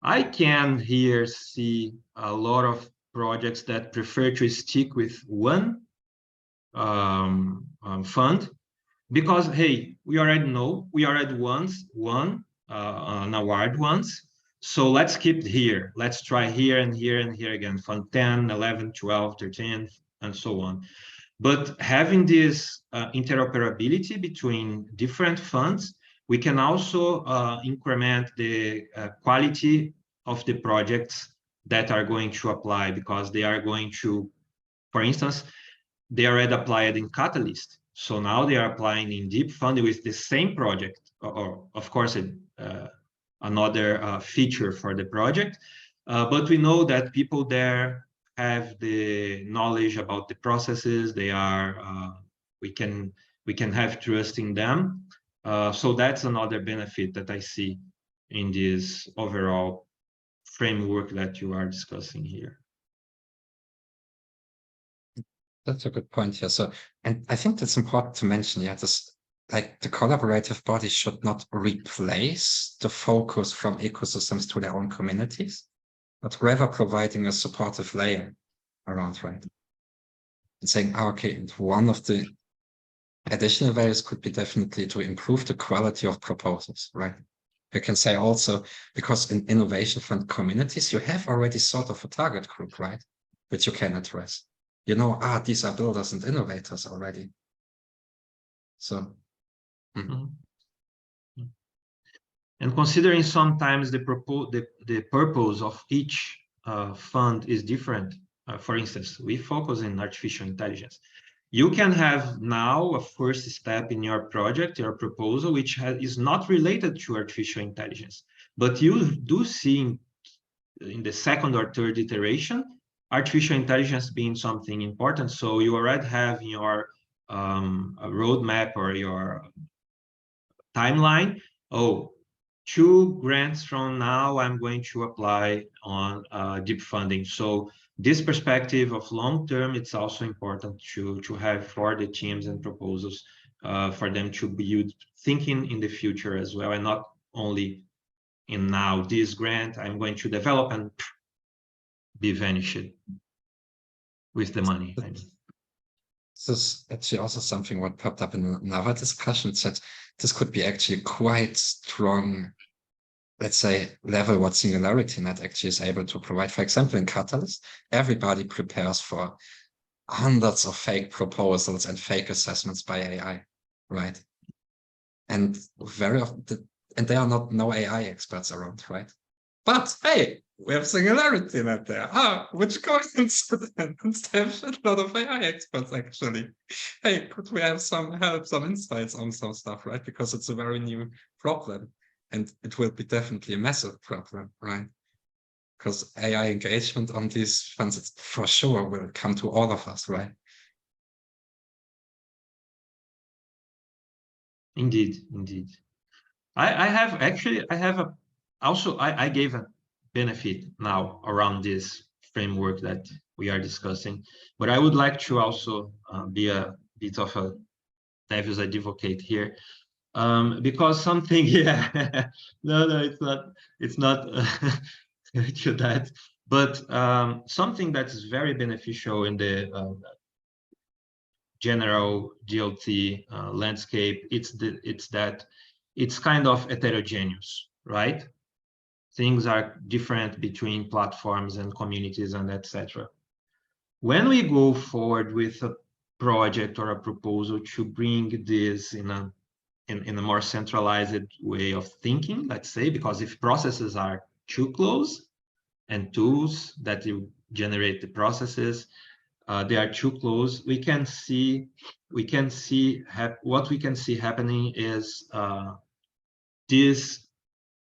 I can here see a lot of projects that prefer to stick with one fund, because, hey, we already know, we already won an award once, so let's keep here. Let's try here and here and here again, fund 10, 11, 12, 13, and so on. But having this interoperability between different funds, we can also increment the quality of the projects that are going to apply, because they are going to, for instance, they already applied in Catalyst. So now they are applying in deep funding with the same project, or of course, another feature for the project. But we know that people there have the knowledge about the processes. They are, we can have trust in them. So that's another benefit that I see in this overall framework that you are discussing here. That's a good point here. So, and I think that's important to mention. Yeah, this, like, the collaborative body should not replace the focus from ecosystems to their own communities, but rather providing a supportive layer around, right? And saying, oh, okay, one of the additional values could be definitely to improve the quality of proposals, right? You can say also, because in innovation fund communities, you have already sort of a target group, right? Which you can address. You know, these are builders and innovators already. So. Mm-hmm. And considering sometimes the purpose of each fund is different. For instance, we focus in artificial intelligence. You can have now a first step in your project, your proposal, which is not related to artificial intelligence, but you do see in the second or third iteration, artificial intelligence being something important. So you already have in your a roadmap or your timeline, 2 grants from now, I'm going to apply on deep funding. So this perspective of long term, it's also important to have for the teams and proposals for them to be thinking in the future as well, and not only in now, this grant I'm going to develop and be vanished with the money. I mean. This is actually also something what popped up in another discussion. It said this could be actually quite strong, let's say, level what SingularityNET actually is able to provide. For example, in Catalyst, everybody prepares for hundreds of fake proposals and fake assessments by AI, right? And very often and there are no AI experts around, right? But hey, we have SingularityNET there. Ah, which coincidence? There's a lot of AI experts actually. Hey, could we have some help, some insights on some stuff, right? Because it's a very new problem, and it will be definitely a massive problem, right? Because AI engagement on these funds for sure will come to all of us, right? Indeed, indeed. I gave a benefit now around this framework that we are discussing, but I would like to also be a bit of a devil's advocate here, because something, yeah, no, it's not to that, but something that is very beneficial in the general DLT landscape, it's that it's kind of heterogeneous, right? Things are different between platforms and communities and etc. When we go forward with a project or a proposal to bring this in a more centralized way of thinking, let's say, because if processes are too close and tools that you generate the processes, they are too close, what we can see happening is this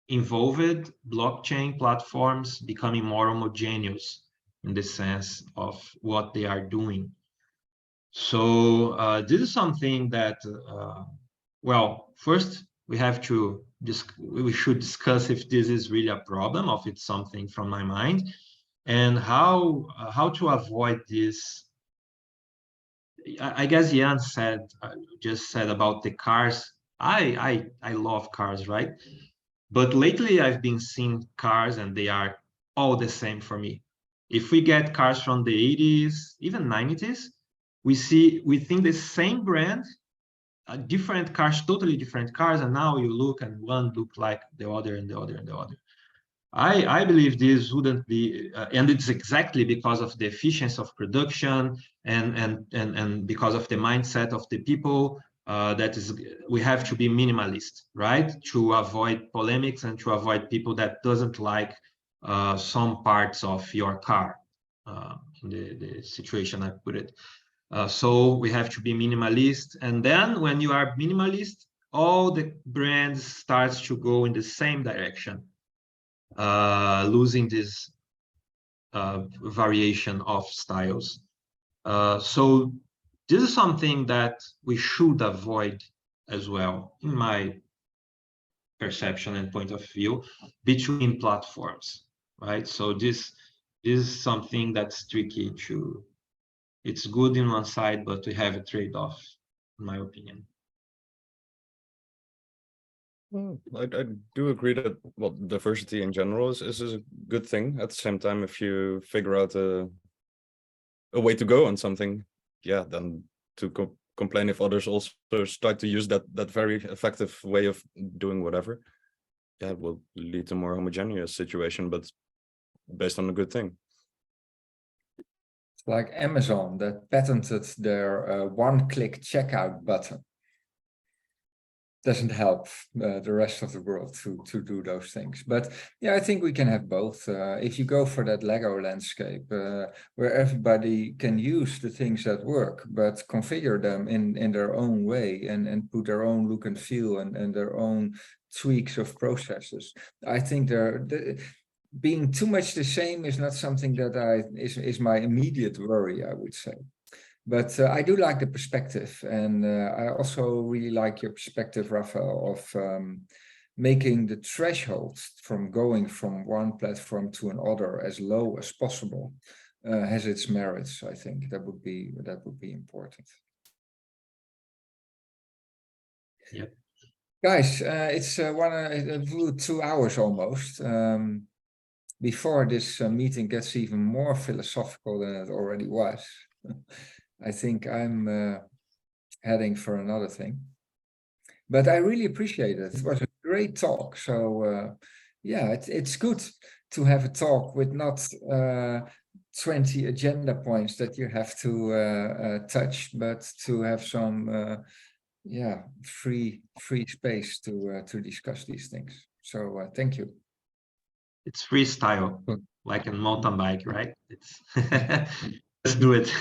involved blockchain platforms becoming more homogeneous in the sense of what they are doing. So this is something that, well, first we should discuss if this is really a problem, or if it's something from my mind, and how to avoid this. I guess Jan just said about the cars. I love cars, right? But lately I've been seeing cars and they are all the same for me. If we get cars from the 80s, even 90s, we think the same brand, different cars, totally different cars, and now you look and one look like the other and the other and the other. I believe this wouldn't be, and it's exactly because of the efficiency of production and because of the mindset of the people. We have to be minimalist, right? To avoid polemics and to avoid people that doesn't like some parts of your car, in the situation I put it. So we have to be minimalist. And then when you are minimalist, all the brands starts to go in the same direction, losing this variation of styles. So this is something that we should avoid as well, in my perception and point of view, between platforms, right? So this is something that's tricky to, it's good in one side, but we have a trade-off, in my opinion. Well, I do agree that, well, diversity in general is a good thing. At the same time, if you figure out a way to go on something, yeah, then to complain if others also start to use that very effective way of doing whatever, yeah, it will lead to more homogeneous situation, but based on a good thing. It's like Amazon that patented their one-click checkout button. Doesn't help the rest of the world to do those things. But yeah, I think we can have both. If you go for that Lego landscape, where everybody can use the things that work, but configure them in their own way and put their own look and feel and their own tweaks of processes. I think being too much the same is not something that is my immediate worry, I would say. But I do like the perspective, and I also really like your perspective, Rafael, of making the threshold from going from one platform to another as low as possible has its merits. I think that would be important. Yep. Guys, it's 2 hours almost. Before this meeting gets even more philosophical than it already was. I think I'm heading for another thing, but I really appreciate it. It was a great talk. So yeah, it's good to have a talk with not 20 agenda points that you have to touch, but to have some yeah, free space to discuss these things. So thank you. It's freestyle, Good. like a mountain bike, right? It's let's do it.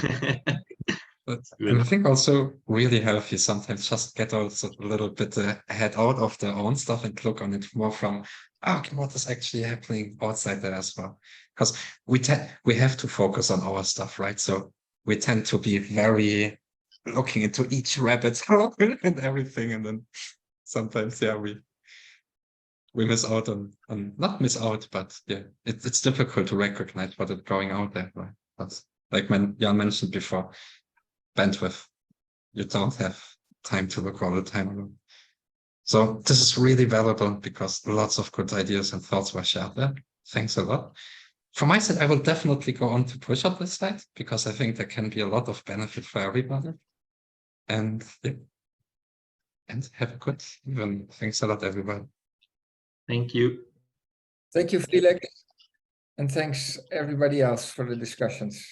And I think also really healthy sometimes just get also a little bit head out of their own stuff and look on it more from, okay, what is actually happening outside there as well? Because we have to focus on our stuff, right? So we tend to be very looking into each rabbit hole and everything, and then sometimes, yeah, we miss out on not miss out, but yeah, it's difficult to recognize what is going out there, right? That's like Jan mentioned before, bandwidth. You don't have time to look all the time alone. So this is really valuable because lots of good ideas and thoughts were shared there. Thanks a lot. From my side, I will definitely go on to push up this slide because I think there can be a lot of benefit for everybody. And yeah, and have a good evening. Thanks a lot, everybody. Thank you. Thank you, Felix. And thanks everybody else for the discussions.